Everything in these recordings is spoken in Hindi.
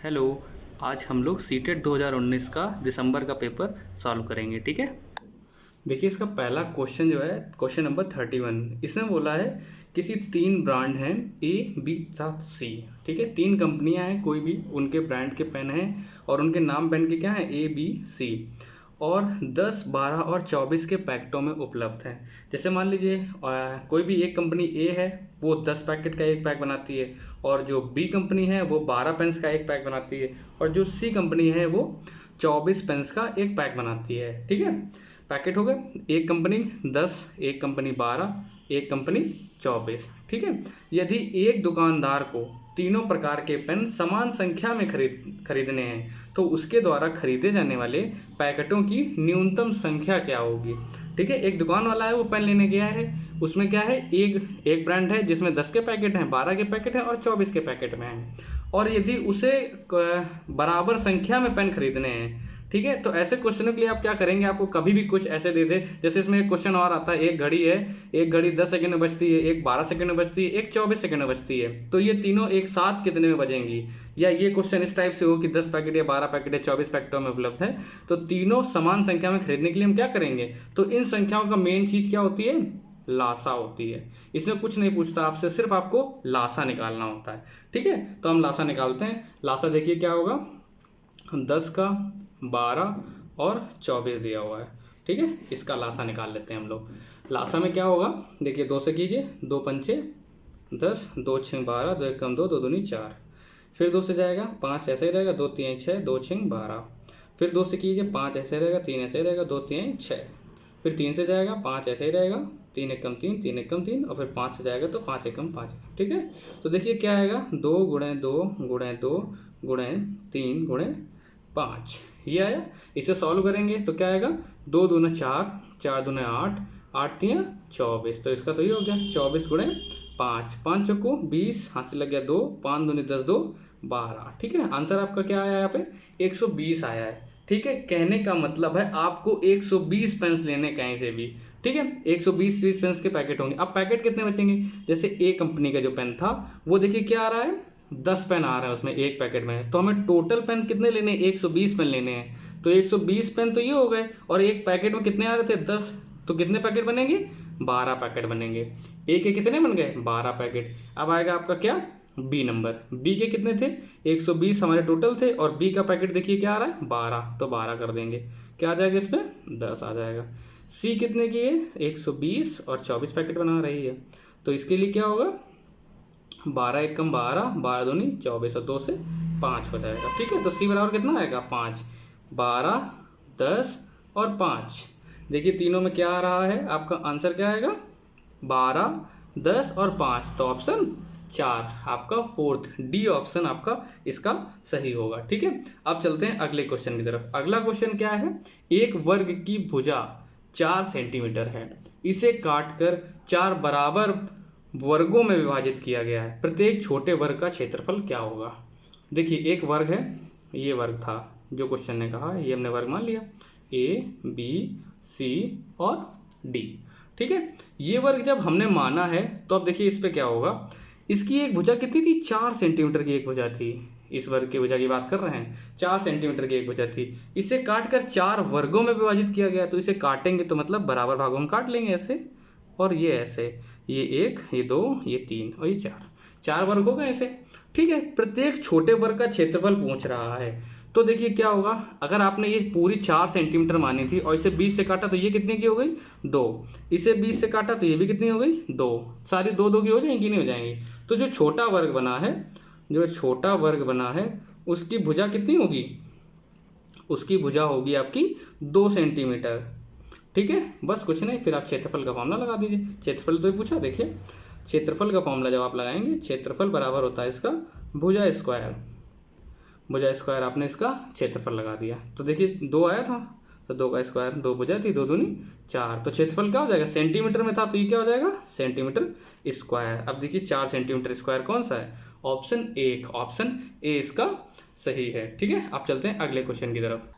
हेलो। आज हम लोग सीटेट 2019 का दिसंबर का पेपर सॉल्व करेंगे, ठीक है। देखिए इसका पहला क्वेश्चन जो है क्वेश्चन नंबर 31। इसमें बोला है किसी तीन ब्रांड हैं ए बी साथ सी, ठीक है। तीन कंपनियां हैं, कोई भी उनके ब्रांड के पेन हैं और उनके नाम पेन के क्या है ए बी सी, और 10, 12 और 24 के पैकेटों में उपलब्ध है। जैसे मान लीजिए कोई भी एक कंपनी ए है, वो 10 पैकेट का एक पैक बनाती है, और जो बी कंपनी है वो 12 पेन्स का एक पैक बनाती है, और जो सी कंपनी है वो 24 पेन्स का एक पैक बनाती है, ठीक है। पैकेट हो गए, एक कंपनी 10, एक कंपनी 12, एक कंपनी 24, ठीक है। यदि एक दुकानदार को तीनों प्रकार के पेन समान संख्या में खरीदने हैं तो उसके द्वारा खरीदे जाने वाले पैकेटों की न्यूनतम संख्या क्या होगी, ठीक है। एक दुकान वाला है, वो पेन लेने गया है, उसमें क्या है एक ब्रांड है जिसमें 10 के पैकेट हैं, 12 के पैकेट हैं और 24 के पैकेट में हैं, और यदि उसे बराबर संख्या में पेन खरीदने हैं, ठीक है। तो ऐसे क्वेश्चनों के लिए आप क्या करेंगे, आपको कभी भी कुछ ऐसे दे दे, जैसे इसमें एक क्वेश्चन और आता है, एक घड़ी है, एक घड़ी 10 सेकंड में बजती है, एक 12 सेकंड में बजती है, एक 24 सेकंड में बजती है, तो ये तीनों एक साथ कितने में बजेंगी। या ये क्वेश्चन इस टाइप से हो कि 10 पैकेट या 12 पैकेट या 24 पैकेटों में उपलब्ध है, तो तीनों समान संख्या में खरीदने के लिए हम क्या करेंगे, तो इन संख्याओं का मेन चीज क्या होती है, लासा होती है। इसमें कुछ नहीं पूछता आपसे, सिर्फ आपको लासा निकालना होता है, ठीक है। तो हम लासा निकालते हैं। लासा देखिए क्या होगा, 10 का 12 और 24 दिया हुआ है, ठीक है। इसका लासा निकाल लेते हैं हम लोग। लासा में क्या होगा, देखिए 2 से कीजिए, 2 पंचे 10, 2 छः 12, 2 एकम 2, 2 दूनी 4, फिर 2 से जाएगा, 5 ऐसे ही रहेगा, 2 3 6, 2 6 12, फिर 2 से कीजिए, 5 ऐसे रहेगा, 3 ऐसे ही रहेगा, 2 3 6, फिर 3 से जाएगा, 5 ऐसे ही रहेगा, 3 एकम 3, 3 एकम 3, और फिर 5 से जाएगा तो 5 एकम 5, ठीक है। तो देखिए क्या आएगा, 2 गुणे 2 गुणे 2 गुणे 3 गुणे 5, ये आया। इसे सॉल्व करेंगे तो क्या आएगा, 2 दूना 4, 4 दूना 8, 8 तिया 24, तो इसका तो ये हो गया 24 गुणे 5, 5 चौको 20, हाथ से लग गया 2, 5 दूनी 10, 2 12, ठीक है। आंसर आपका क्या आया यहाँ पे, 120 आया है, ठीक है। कहने का मतलब है आपको 120 पेन्स लेने कहीं से भी, ठीक है। 120 पेन्स के पैकेट होंगे। अब पैकेट कितने बचेंगे, जैसे ए कंपनी का जो पेन था वो देखिए क्या आ रहा है, 10 पेन आ रहा है उसमें एक पैकेट में, तो हमें टोटल पेन कितने लेने हैं, 120 पेन लेने हैं। तो 120 पेन तो ये हो गए, और एक पैकेट में कितने आ रहे थे, 10, तो कितने पैकेट बनेंगे, 12 पैकेट बनेंगे। ए के कितने बन गए, 12 पैकेट। अब आएगा आपका क्या, बी नंबर। बी के कितने थे, 120 हमारे टोटल थे, और बी का पैकेट देखिए क्या आ रहा है, 12, तो 12 कर देंगे, क्या आ जाएगा इसमें, 10 आ जाएगा। सी कितने की है, 120 और 24 पैकेट बना रही है, तो इसके लिए क्या होगा, 12 एकम 12, 12 दूनी 24, और 2 से 5 हो जाएगा, ठीक है। तो सी बराबर कितना आएगा, 5, 12, 10 और 5। देखिए तीनों में क्या आ रहा है, आपका आंसर क्या आएगा, 12, 10 और 5, तो ऑप्शन 4 आपका, फोर्थ डी ऑप्शन आपका इसका सही होगा, ठीक है। अब चलते हैं अगले क्वेश्चन की तरफ। अगला क्वेश्चन क्या है, एक वर्ग की भुजा 4 सेंटीमीटर है, इसे काटकर 4 बराबर वर्गों में विभाजित किया गया है, प्रत्येक छोटे वर्ग का क्षेत्रफल क्या होगा। देखिए एक वर्ग है, ये वर्ग था जो क्वेश्चन ने कहा, ये हमने वर्ग मान लिया, ए बी सी और डी, ठीक है। ये वर्ग जब हमने माना है तो अब देखिए इस पे क्या होगा, इसकी एक भुजा कितनी थी, 4 सेंटीमीटर की एक भुजा थी, इस वर्ग की भुजा की बात कर रहे हैं, 4 सेंटीमीटर की एक भुजा थी, इसे काटकर 4 वर्गों में विभाजित किया गया, तो इसे काटेंगे तो मतलब बराबर भागों में काट लेंगे ऐसे, और ये ऐसे, ये 1, ये 2, ये 3 और ये 4 वर्ग हो गए ऐसे, ठीक है। प्रत्येक छोटे वर्ग का क्षेत्रफल पूछ रहा है, तो देखिए क्या होगा, अगर आपने ये पूरी 4 सेंटीमीटर मानी थी और इसे 20 से काटा तो ये कितने की हो गई, 2, इसे 20 से काटा तो ये भी कितनी हो गई, 2, सारी 2 2 की हो जाएंगी, नहीं हो जाएंगी। तो जो छोटा वर्ग बना है, जो छोटा वर्ग बना है उसकी भुजा कितनी होगी, उसकी भुजा होगी आपकी 2 सेंटीमीटर, ठीक है। बस कुछ नहीं, फिर आप क्षेत्रफल का फॉर्मूला लगा दीजिए। क्षेत्रफल तो ये पूछा, देखिए क्षेत्रफल का फॉर्मूला जब आप लगाएंगे, क्षेत्रफल बराबर होता है इसका भुजा स्क्वायर, भुजा स्क्वायर आपने इसका क्षेत्रफल लगा दिया, तो देखिए 2 आया था, तो 2 का स्क्वायर, 2 भुजा थी, 2 दूनी 4, तो क्षेत्रफल क्या हो जाएगा, सेंटीमीटर में था तो ये क्या हो जाएगा, सेंटीमीटर स्क्वायर। अब देखिए 4 सेंटीमीटर स्क्वायर कौन सा है, ऑप्शन 1, ऑप्शन ए इसका सही है, ठीक है। आप चलते हैं अगले क्वेश्चन की तरफ।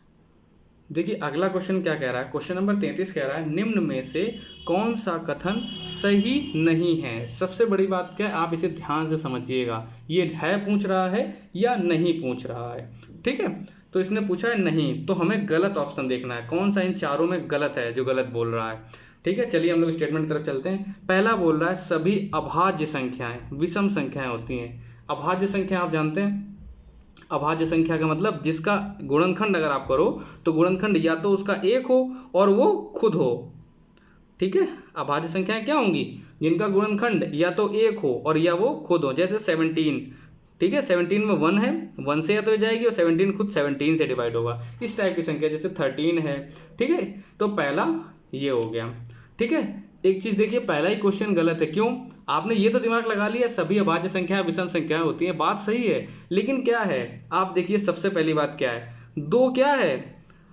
देखिए अगला क्वेश्चन क्या कह रहा है, क्वेश्चन नंबर 33 कह रहा है निम्न में से कौन सा कथन सही नहीं है। सबसे बड़ी बात क्या है, आप इसे ध्यान से समझिएगा, ये है पूछ रहा है या नहीं पूछ रहा है। ठीक है, तो इसने पूछा है नहीं, तो हमें गलत ऑप्शन देखना है, कौन सा इन चारों में गलत है जो गलत बोल रहा है। ठीक है, चलिए हम लोग स्टेटमेंट की तरफ चलते हैं। पहला बोल रहा है सभी अभाज्य संख्याएं विषम संख्याएं होती हैं। अभाज्य संख्या आप जानते हैं, अभाज्य संख्या का मतलब जिसका गुणनखंड अगर आप करो तो गुणनखंड या तो उसका एक हो और वो खुद हो। ठीक है, अभाज्य संख्याएं क्या होंगी, जिनका गुणनखंड या तो एक हो और या वो खुद हो। जैसे 17, ठीक है, 17 में 1 है, 1 से या तो जाएगी और 17 खुद 17 से डिवाइड होगा। इस टाइप की संख्या, जैसे 13 है। ठीक है, तो पहला ये हो गया। ठीक है, एक चीज देखिए, पहला ही क्वेश्चन गलत है। क्यों, आपने ये तो दिमाग लगा लिया सभी अभाज्य संख्याएं विषम संख्याएं होती हैं, बात सही है, लेकिन क्या है, आप देखिए सबसे पहली बात क्या है, दो क्या है,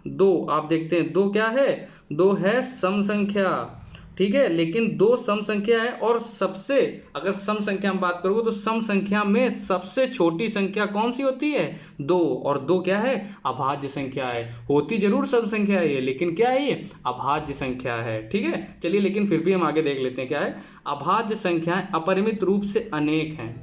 दो आप देखते हैं दो क्या है, दो है सम संख्या। ठीक है, लेकिन दो सम संख्या है और सबसे, अगर सम संख्या हम बात करोगे तो सम संख्या में सबसे छोटी संख्या कौन सी होती है, दो। और दो क्या है, अभाज्य संख्या है। होती जरूर सम संख्या है ये, लेकिन क्या है ये, अभाज्य संख्या है। ठीक है, चलिए लेकिन फिर भी हम आगे देख लेते हैं क्या है। अभाज्य संख्याएं अपरिमित रूप से अनेक हैं।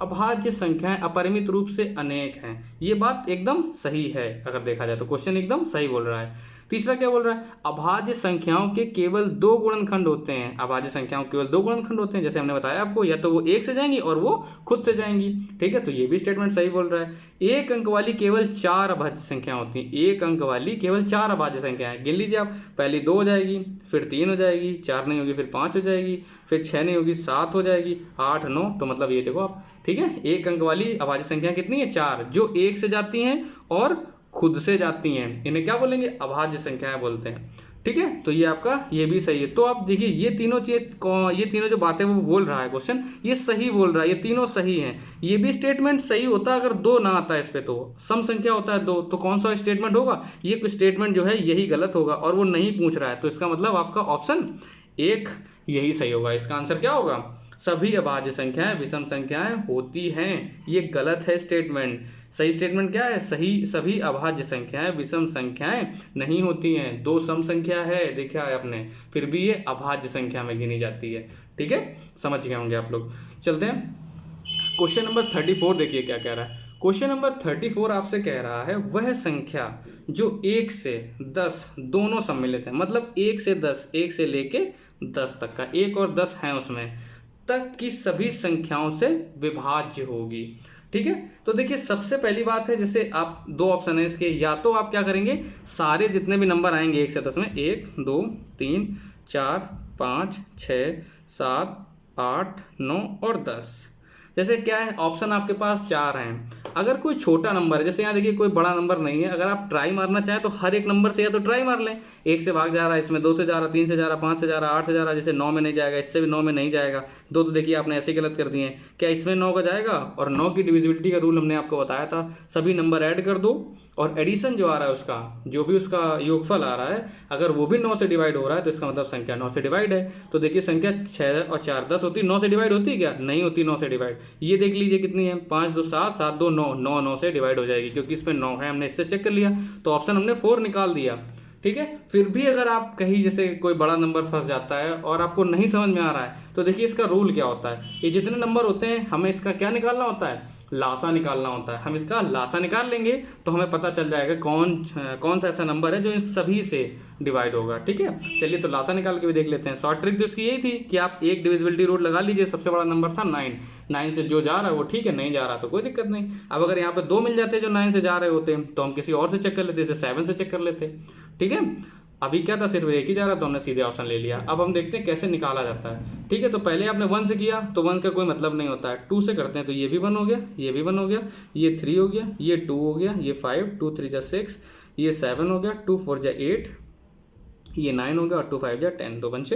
अभाज्य संख्याएं अपरिमित रूप से अनेक हैं, ये बात एकदम सही है। अगर देखा जाए तो क्वेश्चन एकदम सही बोल रहा है। तीसरा क्या बोल रहा है, अभाज्य संख्याओं के केवल दो गुणनखंड होते हैं। अभाज्य संख्याओं के केवल दो गुणनखंड होते हैं, जैसे हमने बताया आपको, या तो वो एक से जाएंगी और वो खुद से जाएंगी। ठीक है, तो ये भी स्टेटमेंट सही बोल रहा है। एक अंक वाली केवल 4 अभाज्य संख्या होती हैं। एक अंक वाली केवल 4 अभाज्य संख्याएं, गिन लीजिए आप, पहली 2 हो जाएगी, फिर 3 हो जाएगी, 4 नहीं होगी, फिर 5 हो जाएगी, फिर 6 नहीं होगी, 7 हो जाएगी, 8 9, तो मतलब ये देखो आप। ठीक है, एक अंक वाली अभाज्य संख्या कितनी है, 4, जो एक से जाती हैं और खुद से जाती हैं, इन्हें क्या बोलेंगे, अभाज्य संख्याएं बोलते हैं। ठीक है, तो ये आपका ये भी सही है। तो आप देखिए ये तीनों ये तीनों जो बातें वो बोल रहा है क्वेश्चन, ये सही बोल रहा है, ये तीनों सही हैं। ये भी स्टेटमेंट सही होता अगर दो ना आता है इस पे, तो सम संख्या होता है दो, तो कौन सा स्टेटमेंट होगा, ये स्टेटमेंट जो है यही गलत होगा और वो नहीं पूछ रहा है। तो इसका मतलब आपका ऑप्शन एक यही सही होगा। इसका आंसर क्या होगा, सभी अभाज्य संख्याएं विषम संख्याएं होती हैं, ये गलत है स्टेटमेंट। सही स्टेटमेंट क्या है, सही सभी अभाज्य संख्याएं विषम संख्याएं नहीं होती हैं। दो सम संख्या है, देखा है आपने, फिर भी ये अभाज्य संख्या में गिनी जाती है। ठीक है, समझ गए होंगे आप लोग। चलते हैं क्वेश्चन नंबर 34, देखिए क्या कह रहा है। क्वेश्चन नंबर 34 आपसे कह रहा है वह संख्या जो 1 से 10 दोनों सम्मिलित है, मतलब 1 से 10, 1 से लेके 10 तक का, 1 और 10 हैं उसमें, तक की सभी संख्याओं से विभाज्य होगी। ठीक है, तो देखिए सबसे पहली बात है, जैसे आप दो ऑप्शन है इसके, या तो आप क्या करेंगे, सारे जितने भी नंबर आएंगे 1 से 10 में, 1 2 3 4 5 6 7 8 9 और 10, जैसे क्या है ऑप्शन आपके पास 4 हैं। अगर कोई छोटा नंबर है, जैसे यहाँ देखिए कोई बड़ा नंबर नहीं है, अगर आप ट्राई मारना चाहें तो हर एक नंबर से या तो ट्राई मार लें, 1 से भाग जा रहा है, इसमें 2 से जा रहा, 3 से जा रहा, 5 से जा रहा, 8 से जा रहा, जैसे 9 में नहीं जाएगा, इससे भी 9 में नहीं जाएगा। दो तो देखिए आपने ऐसे गलत कर दिए हैं, क्या इसमें 9 का जाएगा, और 9 की डिविजिबिलिटी का रूल हमने आपको बताया था, सभी नंबर ऐड कर दो और एडिशन जो आ रहा है उसका, जो भी उसका योगफल आ रहा है, अगर वो भी 9 से डिवाइड हो रहा है तो इसका मतलब संख्या 9 से डिवाइड है। तो देखिए संख्या 6 और 4 10 होती है, 9 से डिवाइड होती है क्या, नहीं होती 9 से डिवाइड। ये देख लीजिए कितनी है, 5 2 7 7 2 9, 9 9 से डिवाइड हो जाएगी, क्योंकि इसमें 9 है, हमने इससे चेक कर लिया, तो ऑप्शन हमने 4 निकाल दिया। ठीक है, फिर भी अगर आप कहीं जैसे कोई बड़ा नंबर फंस जाता है और आपको नहीं समझ में आ रहा है, तो देखिए इसका रूल क्या होता है, ये जितने नंबर होते हैं हमें इसका क्या निकालना होता है, लासा निकालना होता है। हम इसका लासा निकाल लेंगे तो हमें पता चल जाएगा कौन सा ऐसा नंबर है जो इन सभी से डिवाइड होगा। ठीक है, चलिए तो लासा निकाल के भी देख लेते हैं। शॉर्ट ट्रिक तो इसकी यही थी कि आप एक डिविजिबिलिटी रूल लगा लीजिए, सबसे बड़ा नंबर था 9, 9 से जो जा रहा है वो ठीक है, नहीं जा रहा तो कोई दिक्कत नहीं। अब अगर यहाँ पे 2 मिल जाते जो 9 से जा रहे होते तो हम किसी और से चेक कर लेते, जैसे 7 से चेक कर लेते। ठीक है, अभी क्या था, सिर्फ एक ही जा रहा तो हमने सीधे ऑप्शन ले लिया। अब हम देखते हैं कैसे निकाला जाता है। ठीक है, तो पहले आपने 1 से किया तो 1 का कोई मतलब नहीं होता है, 2 से करते हैं तो ये भी 1 हो गया, ये भी 1 हो गया, ये 3 हो गया, ये 2 हो गया, ये 5, 2 3 जा 6, ये 7 हो गया, 2 4 जा 8, ये 9 हो गया और 2 5 जा 10, 2 5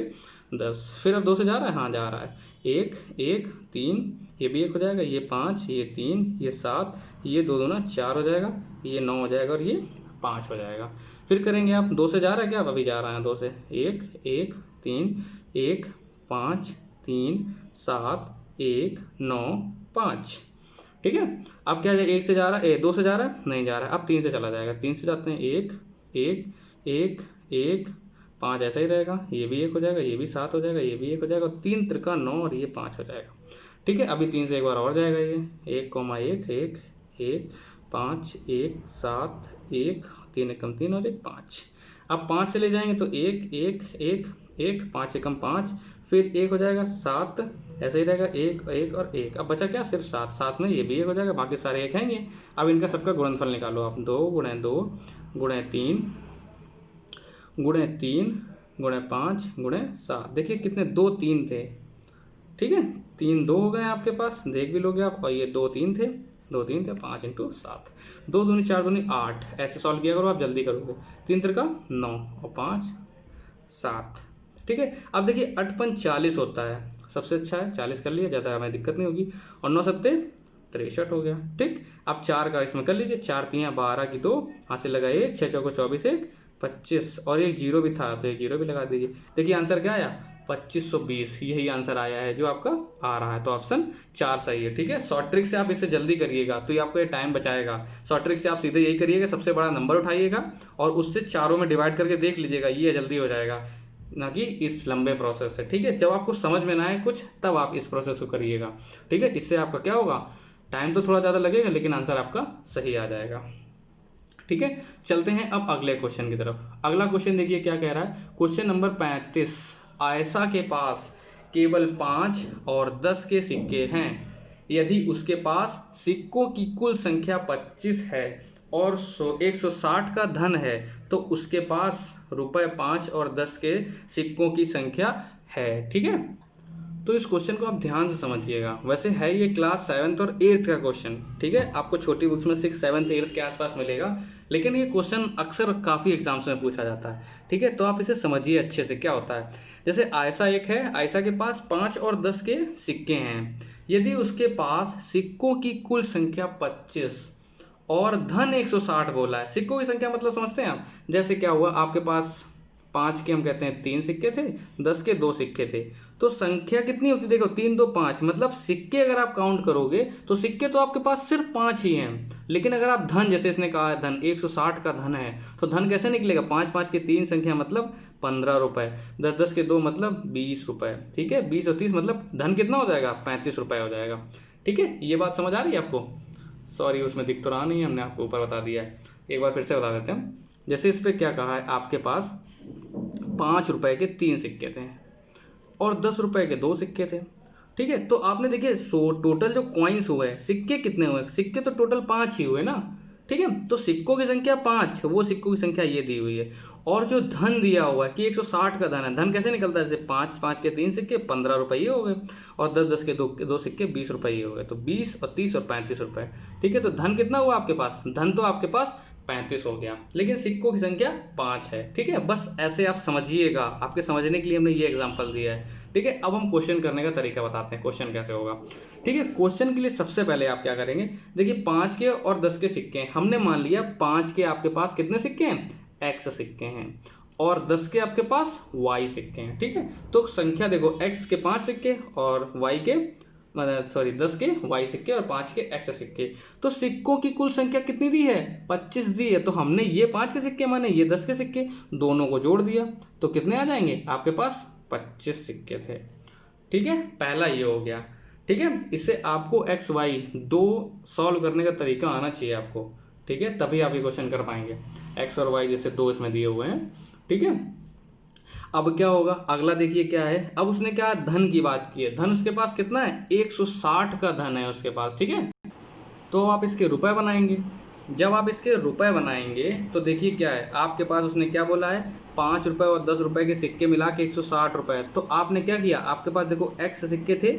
10। फिर अब 2 से जा रहा है, हाँ जा रहा है, 1 1 3, ये भी 1 हो जाएगा, ये 5, ये 3, ये 7, ये 2 2 4 हो जाएगा, ये 9 हो जाएगा और ये 5 हो जाएगा। फिर करेंगे आप 2 से जा रहा है क्या, अभी जा रहा है 2 से, 1 1 3 1 5 3 7 1 9 5। ठीक है, अब क्या है, 1 से जा रहा है, 2 से जा रहा है, नहीं जा रहा है, अब 3 से चला जाएगा, 3 से जाते हैं, 1 एक एक एक, 5 ऐसा ही रहेगा, ये भी 1 हो जाएगा, ये भी 7 हो जाएगा, ये भी 1 हो जाएगा, 3 त्रिका 9 और ये 5 हो जाएगा। ठीक है, अभी 3 से एक बार और जाएगा ये 1, 1 1 5 1 7 1, 3 एकम 3 और 1 5। अब 5 से ले जाएंगे तो 1 1 1 1, 5 एकम 5, फिर 1 हो जाएगा 7, ऐसा ही रहेगा 1 1 और 1। अब बचा क्या, सिर्फ 7, 7 में ये भी 1 हो जाएगा, बाकी सारे 1 हैं ये। अब इनका सबका गुणनफल निकालो आप, 2 गुणे 2 गुणे 3 गुणे 3 गुणे 5 गुणे 7। देखिए कितने 2 3 थे, ठीक है, 3 2 हो गए आपके पास, देख भी लोगे आप, और ये 2 3 थे, 2 3 थे, 5 × 7, 2 दूनी 4 दूनी 8, ऐसे सॉल्व किया करो आप, जल्दी करोगे। 3 त्रिका 9 और 5 7, ठीक है। अब देखिए 8 × 5 40 होता है, सबसे अच्छा है 40 कर लिया, ज़्यादा हमें दिक्कत नहीं होगी, और 9 7 63 हो गया। ठीक, अब 4 का इसमें कर लीजिए, 4 3 12 की 2, हाथ से लगा 1, 6 चौको 24 1 25, और एक जीरो भी था तो एक जीरो भी लगा दीजिए। देखिए आंसर क्या आया, 2520, यही आंसर आया है जो आपका आ रहा है, तो ऑप्शन 4 सही है। ठीक है, शॉर्ट ट्रिक से आप इसे जल्दी करिएगा तो ये आपको ये टाइम बचाएगा। शॉर्ट ट्रिक से आप सीधे यही करिएगा, सबसे बड़ा नंबर उठाइएगा और उससे चारों में डिवाइड करके देख लीजिएगा, ये जल्दी हो जाएगा, ना कि इस लंबे प्रोसेस से। ठीक है, जब आपको समझ में ना आए कुछ तब आप इस प्रोसेस को करिएगा। ठीक है, इससे आपका क्या होगा, टाइम तो थोड़ा ज़्यादा लगेगा लेकिन आंसर आपका सही आ जाएगा। ठीक है, चलते हैं अब अगले क्वेश्चन की तरफ। अगला क्वेश्चन देखिए क्या कह रहा है, क्वेश्चन नंबर 35। आयशा के पास केवल 5 और 10 के सिक्के हैं। यदि उसके पास सिक्कों की कुल संख्या 25 है और 160 का धन है तो उसके पास रुपए 5 और 10 के सिक्कों की संख्या है। ठीक है, तो इस क्वेश्चन को आप ध्यान से समझिएगा। वैसे है ये क्लास 7th और 8th का क्वेश्चन। ठीक है, आपको छोटी बुक्स में 6, 7th, 8th के आसपास मिलेगा, लेकिन ये क्वेश्चन अक्सर काफ़ी एग्जाम्स में पूछा जाता है। ठीक है, तो आप इसे समझिए अच्छे से क्या होता है। जैसे आयशा एक है, आयशा के पास 5 और 10 के सिक्के हैं। यदि उसके पास सिक्कों की कुल संख्या 25 और धन 160 बोला है। सिक्कों की संख्या मतलब समझते हैं आप, जैसे क्या हुआ, आपके पास 5 के हम कहते हैं 3 सिक्के थे, 10 के 2 सिक्के थे, तो संख्या कितनी होती, देखो 3 2 5, मतलब सिक्के अगर आप काउंट करोगे तो सिक्के तो आपके पास सिर्फ 5 ही हैं। लेकिन अगर आप धन, जैसे इसने कहा है धन 160 का धन है, तो धन कैसे निकलेगा, 5 5 के 3 संख्या मतलब 15 रुपए, 10 10 के 2 मतलब 20 रुपए। ठीक है, 20 और 30 मतलब धन कितना हो जाएगा, 35 रुपए हो जाएगा। ठीक है, ये बात समझ आ रही है आपको। सॉरी, उसमें दिख तो रहा नहीं है, हमने आपको ऊपर बता दिया है, एक बार फिर से बता देते हैं। जैसे इस पर क्या कहा है, आपके पास 5 रुपए के 3 सिक्के थे और 10 रुपए के 2 सिक्के थे। ठीक है, तो आपने देखिए टोटल जो कॉइन्स हुए, सिक्के कितने हुए, सिक्के तो टोटल 5 ही हुए ना। ठीक है, तो सिक्कों की संख्या 5, वो सिक्कों की संख्या ये दी हुई है, और जो धन दिया हुआ है कि 160 का धन है। धन कैसे निकलता है, जैसे 5 5 के 3 सिक्के 15 रुपये हो गए, और 10 10 के 2 सिक्के 20 रुपये हो गए, तो 20 और 30 और 35 रुपये। ठीक है, तो धन कितना हुआ आपके पास, धन तो आपके पास 35 हो गया, लेकिन सिक्कों की संख्या 5 है। ठीक है, बस ऐसे आप समझिएगा, आपके समझने के लिए हमने ये एग्जांपल दिया है। ठीक है, अब हम क्वेश्चन करने का तरीका बताते हैं, क्वेश्चन कैसे होगा। ठीक है, क्वेश्चन के लिए सबसे पहले आप क्या करेंगे, देखिए 5 के और 10 के सिक्के हैं। हमने मान लिया 5 के आपके पास कितने सिक्के हैं, x सिक्के हैं, और 10 के आपके पास y सिक्के हैं। ठीक है, तो संख्या देखो, x के 5 सिक्के और y के 10 के y सिक्के और 5 के x सिक्के, तो सिक्कों की कुल संख्या कितनी दी है, 25 दी है। तो हमने ये 5 के सिक्के माने ये 10 के सिक्के, दोनों को जोड़ दिया तो कितने आ जाएंगे, आपके पास 25 सिक्के थे। ठीक है, पहला ये हो गया। ठीक है, इससे आपको x y दो सॉल्व करने का तरीका आना चाहिए आपको। ठीक है, तभी आप ये क्वेश्चन कर पाएंगे। x और y जैसे 2 इसमें दिए हुए हैं। ठीक है, अब क्या होगा, अगला देखिए क्या है। अब उसने क्या धन की बात की है, धन उसके पास कितना है, 160 का धन है उसके पास। ठीक है, तो आप इसके रुपए बनाएंगे। जब आप इसके रुपए बनाएंगे तो देखिए क्या है, आपके पास उसने क्या बोला है, 5 रुपये और 10 रुपये के सिक्के मिला के 160 रुपये। तो आपने क्या किया, आपके पास देखो x सिक्के थे,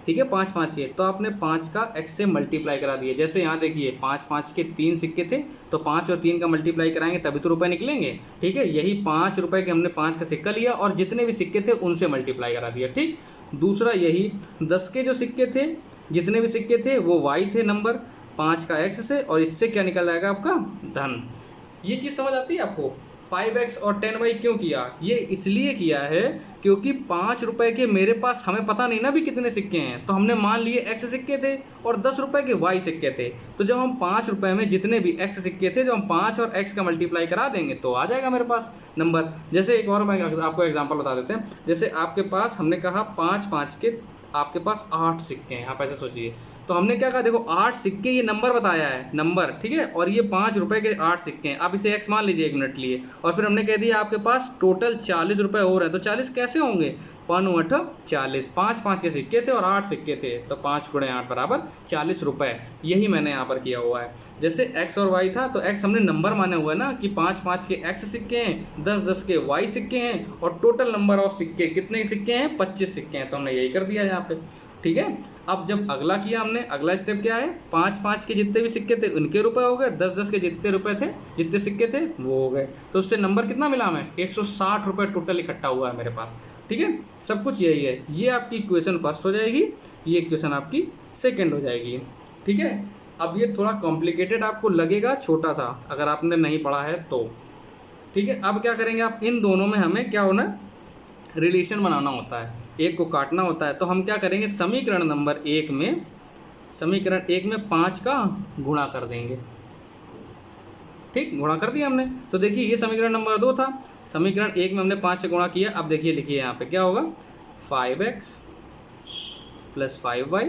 ठीक है, 5 5 ये, तो आपने 5 का x से मल्टीप्लाई करा दिए। जैसे यहाँ देखिए 5 5 के 3 सिक्के थे, तो 5 और 3 का मल्टीप्लाई कराएंगे तभी तो रुपए निकलेंगे। ठीक है, यही 5 रुपये के हमने 5 का सिक्का लिया और जितने भी सिक्के थे उनसे मल्टीप्लाई करा दिया। ठीक, दूसरा यही 10 के जो सिक्के थे, जितने भी सिक्के थे वो y थे नंबर, 5 का x से, और इससे क्या निकल आएगा आपका धन। ये चीज़ समझ आती है आपको। 5x और 10y क्यों किया? ये इसलिए किया है क्योंकि 5 रुपए के मेरे पास, हमें पता नहीं ना भी कितने सिक्के हैं, तो हमने मान लिए x सिक्के थे और 10 रुपए के y सिक्के थे। तो जब हम 5 रुपए में जितने भी x सिक्के थे, जब हम 5 और x का मल्टीप्लाई करा देंगे तो आ जाएगा मेरे पास नंबर। जैसे एक और मैं आपको एग्जाम्पल बता देते हैं। जैसे आपके पास, हमने कहा 5 के आपके पास 8 सिक्के हैं, आप ऐसे सोचिए। तो हमने क्या कहा, देखो 8 सिक्के, ये नंबर बताया है, नंबर, ठीक है, और ये 5 रुपए के 8 सिक्के हैं। आप इसे x मान लीजिए 1 मिनट लिए, और फिर हमने कह दिया आपके पास टोटल 40 रुपए और है। तो 40 कैसे होंगे? 5 × 40, 5 के सिक्के थे और 8 सिक्के थे, तो 5 × 8 बराबर 40 रुपए। यही मैंने यहाँ पर किया हुआ है। जैसे x और y था, तो x हमने नंबर माने हुआ है ना कि 5 के x सिक्के हैं, 10 के y सिक्के हैं, और टोटल नंबर ऑफ सिक्के कितने सिक्के हैं? 25 सिक्के हैं। तो हमने यही कर दिया यहाँ पे, ठीक है। अब जब अगला किया हमने, अगला स्टेप क्या है, 5 के जितने भी सिक्के थे उनके रुपए हो गए, 10 के जितने रुपए थे, जितने सिक्के थे वो हो गए। तो उससे नंबर कितना मिला हमें? 160 रुपये टोटल इकट्ठा हुआ है मेरे पास, ठीक है। सब कुछ यही है। ये आपकी इक्वेशन फर्स्ट हो जाएगी, ये इक्वेशन आपकी सेकेंड हो जाएगी, ठीक है। अब ये थोड़ा कॉम्प्लिकेटेड आपको लगेगा, छोटा सा, अगर आपने नहीं पढ़ा है तो, ठीक है। अब क्या करेंगे आप, इन दोनों में हमें क्या होना है, रिलेशन बनाना होता है, एक को काटना होता है। तो हम क्या करेंगे, समीकरण नंबर 1 में, समीकरण 1 में 5 का गुणा कर देंगे, ठीक, गुणा कर दिया हमने। तो देखिए ये समीकरण नंबर 2 था, समीकरण 1 में हमने 5 से गुणा किया। अब देखिए लिखिए यहाँ पे क्या होगा, 5x + 5y,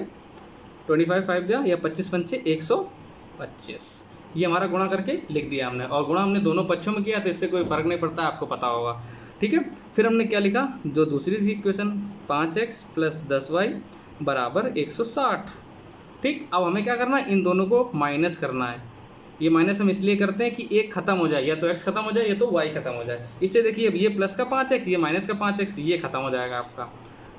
25 5 दिया, या 25 पंचे 125, ये हमारा गुणा करके लिख दिया हमने। और गुणा हमने दोनों पक्षों में किया, तो इससे कोई फ़र्क नहीं पड़ता, आपको पता होगा, ठीक है। फिर हमने क्या लिखा, जो दूसरी थी इक्वेशन, 5x + 10y बराबर 160, ठीक। अब हमें क्या करना है, इन दोनों को माइनस करना है। ये माइनस हम इसलिए करते हैं कि एक खत्म हो जाए, या तो x खत्म हो जाए या तो y खत्म हो जाए। इससे देखिए अब ये प्लस का 5x, ये माइनस का 5x, ये खत्म हो जाएगा आपका,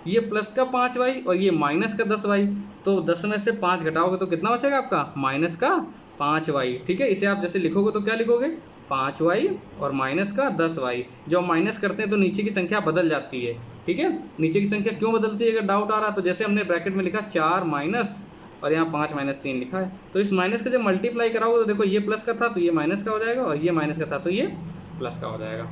ये प्लस का 5y और ये माइनस का 10y। तो 10 में से 5 घटाओगे तो कितना बचेगा आपका, माइनस का 5y, ठीक है। इसे आप जैसे लिखोगे तो क्या लिखोगे, 5y और माइनस का 10y। जब हम माइनस करते हैं तो नीचे की संख्या बदल जाती है, ठीक है। नीचे की संख्या क्यों बदलती है, अगर डाउट आ रहा है तो जैसे हमने ब्रैकेट में लिखा 4 माइनस, और यहाँ 5 - 3 लिखा है, तो इस माइनस का जब मल्टीप्लाई कराओगे तो देखो ये प्लस का था तो ये माइनस का हो जाएगा, और ये माइनस का था तो ये प्लस का हो जाएगा,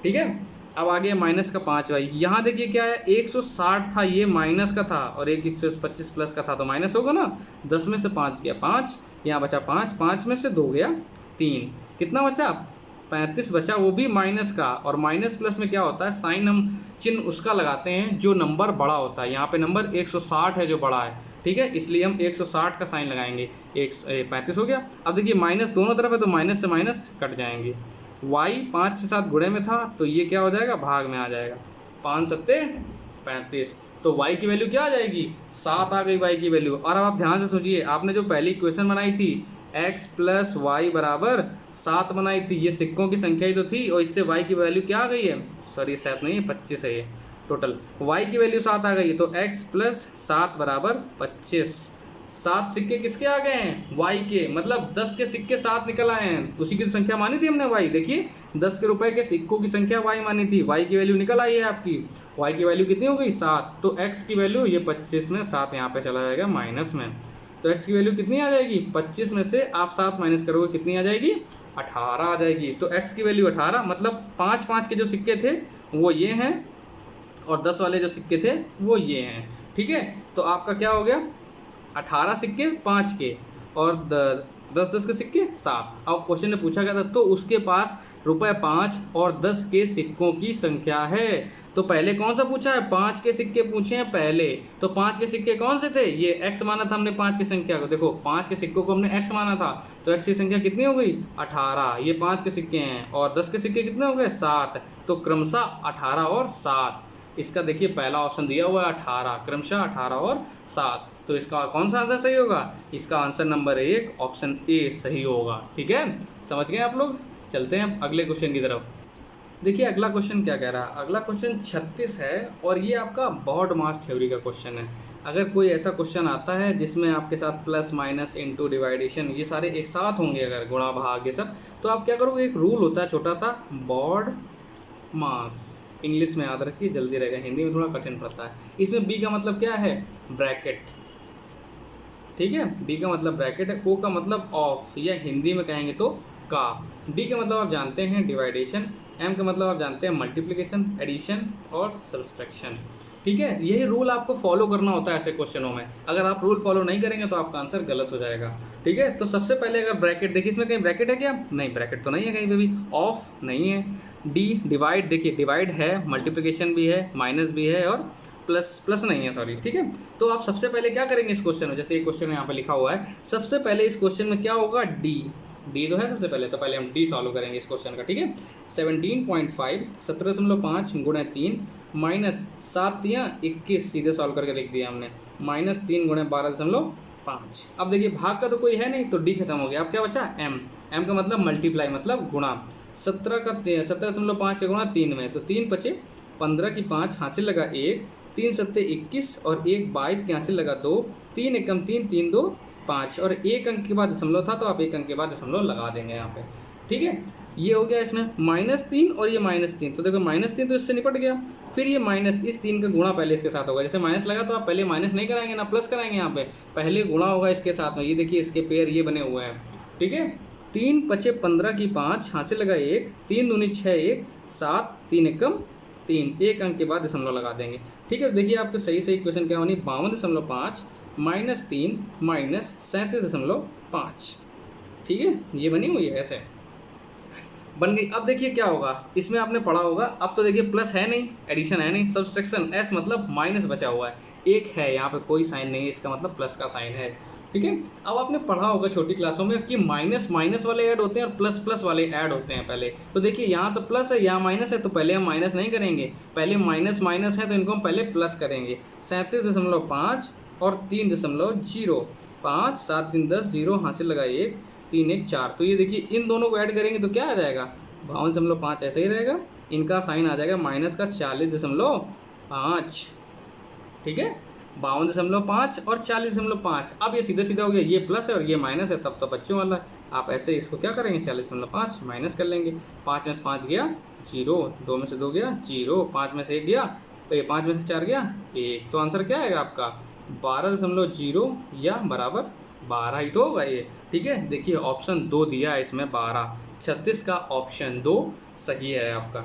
ठीक है। अब आगे माइनस का 5y, यहाँ देखिए क्या है, 160 था, ये माइनस का था, और एक 125 प्लस का था, तो माइनस होगा ना। 10 में से 5 गया 5, यहाँ बचा 5, 5 में से 2 गया 3, कितना बचा, 35 बचा, वो भी माइनस का। और माइनस प्लस में क्या होता है, साइन हम चिन्ह उसका लगाते हैं जो नंबर बड़ा होता है। यहाँ पे नंबर 160 है जो बड़ा है, ठीक है, इसलिए हम 160 का साइन लगाएंगे। 35 हो गया। अब देखिए माइनस दोनों तरफ है तो माइनस से माइनस कट जाएंगे। y 5 से 7 गुणे में था तो ये क्या हो जाएगा, भाग में आ जाएगा, 5 × 7 = 35। तो y की वैल्यू क्या आ जाएगी, 7 आ गई y की वैल्यू। और अब आप ध्यान से सोचिए, आपने जो पहली इक्वेशन बनाई थी x + y बराबर 7 बनाई थी, ये सिक्कों की संख्या ही तो थी, और इससे y की वैल्यू क्या आ गई है, सॉरी 7 नहीं है 25 है, ये टोटल y की वैल्यू 7 आ गई है। तो x + 7 बराबर 25। 7 सिक्के किसके आ गए हैं, y के, मतलब 10 के सिक्के 7 निकल आए हैं, उसी की संख्या मानी थी हमने y। देखिए 10 के रुपए के सिक्कों की संख्या y मानी थी, y की वैल्यू निकल आई है आपकी, y की वैल्यू कितनी हो गई, 7। तो x की वैल्यू, ये 25 में 7 यहाँ पे चला जाएगा माइनस में, तो x की वैल्यू कितनी आ जाएगी, 25 में से आप 7 माइनस करोगे कितनी आ जाएगी, 18 आ जाएगी। तो x की वैल्यू 18, मतलब 5 के जो सिक्के थे वो ये हैं, और 10 वाले जो सिक्के थे वो ये हैं, ठीक है। तो आपका क्या हो गया, 18 सिक्के 5 के, और 10 के सिक्के 7। अब क्वेश्चन में पूछा गया था तो उसके पास रुपए 5 और 10 के सिक्कों की संख्या है। तो पहले कौन सा पूछा है, 5 के सिक्के पूछे हैं पहले। तो 5 के सिक्के कौन से थे, ये x माना था हमने 5 की संख्या को, देखो 5 के सिक्कों को हमने x माना था, तो x की संख्या कितनी हो गई, 18। ये 5 के सिक्के हैं, और 10 के सिक्के कितने हो गए, 7। तो क्रमशः 18 और 7, इसका देखिए पहला ऑप्शन दिया हुआ है 18, क्रमशः 18 और 7। तो इसका कौन सा आंसर सही होगा, इसका आंसर नंबर 1 ऑप्शन ए सही होगा, ठीक है। समझ गए आप लोग। चलते हैं अगले क्वेश्चन की तरफ। देखिए अगला क्वेश्चन क्या कह रहा है, अगला क्वेश्चन 36 है, और ये आपका बॉड मास थ्योरी का क्वेश्चन है। अगर कोई ऐसा क्वेश्चन आता है जिसमें आपके साथ प्लस माइनस इंटू डिवाइडेशन ये सारे एक साथ होंगे, अगर गुणा भाग ये सब, तो आप क्या करोगे, एक रूल होता है छोटा सा, बॉड मास, इंग्लिश में याद रखिए जल्दी रहेगा, हिंदी में थोड़ा कठिन पड़ता है। इसमें बी का मतलब क्या है, ब्रैकेट, ठीक है, बी का मतलब ब्रैकेट है, ओ का मतलब ऑफ, या हिंदी में कहेंगे तो का, डी का मतलब आप जानते हैं डिवाइडेशन, एम का मतलब आप जानते हैं मल्टीप्लिकेशन, एडिशन और सब्सट्रैक्शन। ठीक है, यही रूल आपको फॉलो करना होता है ऐसे क्वेश्चनों में। अगर आप रूल फॉलो नहीं करेंगे तो आपका आंसर गलत हो जाएगा। ठीक है, तो सबसे पहले अगर ब्रैकेट देखिए, इसमें कहीं ब्रैकेट है क्या? नहीं, ब्रैकेट तो नहीं है कहीं पे भी, ऑफ नहीं है। डी डिवाइड, देखिए डिवाइड है, मल्टीप्लिकेशन भी है, माइनस भी है और प्लस प्लस नहीं है, सॉरी। ठीक है, तो आप सबसे पहले क्या करेंगे इस क्वेश्चन में, जैसे ये क्वेश्चन यहाँ पे लिखा हुआ है, सबसे पहले इस क्वेश्चन में क्या होगा? डी, डी तो है सबसे पहले, तो पहले हम डी सॉल्व करेंगे इस क्वेश्चन का। ठीक है, 17.5 17.5 गुणा 3 माइनस 7 या 21, सीधे सॉल्व करके लिख दिया हमने, माइनस 3 गुणा 12.5। अब देखिए भाग का तो कोई है नहीं, तो डी खत्म हो गया। अब क्या बचा? एम, एम का मतलब मल्टीप्लाई, मतलब गुणा। 17.5 गुणा 3 में, तो 3 बचे 15 की 5, हासिल लगा 1, 3 सत्ते 21 और 1 22 के हासिल लगा 2, 3 एकम 3, 3 2 5 और 1 अंक के बाद दशमलव था तो आप 1 अंक के बाद दशमलव लगा देंगे यहाँ पे। ठीक है, ये हो गया इसमें -3 और ये -3, तो देखो -3 तो इससे निपट गया। फिर ये माइनस, इस 3 का गुणा पहले इसके साथ होगा, जैसे माइनस लगा तो आप पहले माइनस नहीं कराएंगे ना प्लस कराएंगे, यहाँ पे पहले गुणा होगा इसके साथ में। ये देखिए इसके पेयर ये बने हुए हैं। ठीक है, 3 पचे 15 की 5, हासिल लगा 1, 3 दूनी 6 1 7, 3 एकम 3, 1 अंक के बाद दशमलव लगा देंगे। ठीक है, देखिए आपके सही सही क्वेश्चन क्या होनी, 52.5 -3 माइनस 37.5। ठीक है, ये बनी हुई है, ऐसे बन गई। अब देखिए क्या होगा, इसमें आपने पढ़ा होगा, अब तो देखिए प्लस है नहीं, एडिशन है नहीं, सब्सट्रैक्शन एस मतलब माइनस बचा हुआ है, एक है यहाँ पे कोई साइन नहीं है, इसका मतलब प्लस का साइन है। ठीक है, अब आपने पढ़ा होगा छोटी क्लासों में कि माइनस माइनस वाले ऐड होते हैं और प्लस प्लस वाले ऐड होते हैं पहले। तो देखिए यहाँ तो प्लस है, यहाँ माइनस है, तो पहले हम माइनस नहीं करेंगे, पहले माइनस माइनस है तो इनको हम पहले प्लस करेंगे। 37.5 और 3.05, 7 3 10, 0 हासिल लगा 1, 3 1 4, तो ये देखिए इन दोनों को ऐड करेंगे तो क्या आ जाएगा? 52.5 ऐसे ही रहेगा, इनका साइन आ जाएगा माइनस का 40.5। ठीक है, 52.5 और 40.5। अब ये सीधा सीधा हो गया, ये प्लस है और ये माइनस है, तब तो बच्चों वाला है। आप ऐसे इसको क्या करेंगे, 40.5 माइनस कर लेंगे। 5 में से 5 गया 0, 2 में से 2 गया 0, 5 में से 1 गया, तो ये 5 में से 4 गया 1, तो आंसर क्या आएगा आपका? 12.0 या बराबर 12 ही तो होगा ये। ठीक है, देखिए ऑप्शन 2 दिया है इसमें 12, 36 का ऑप्शन 2 सही है आपका।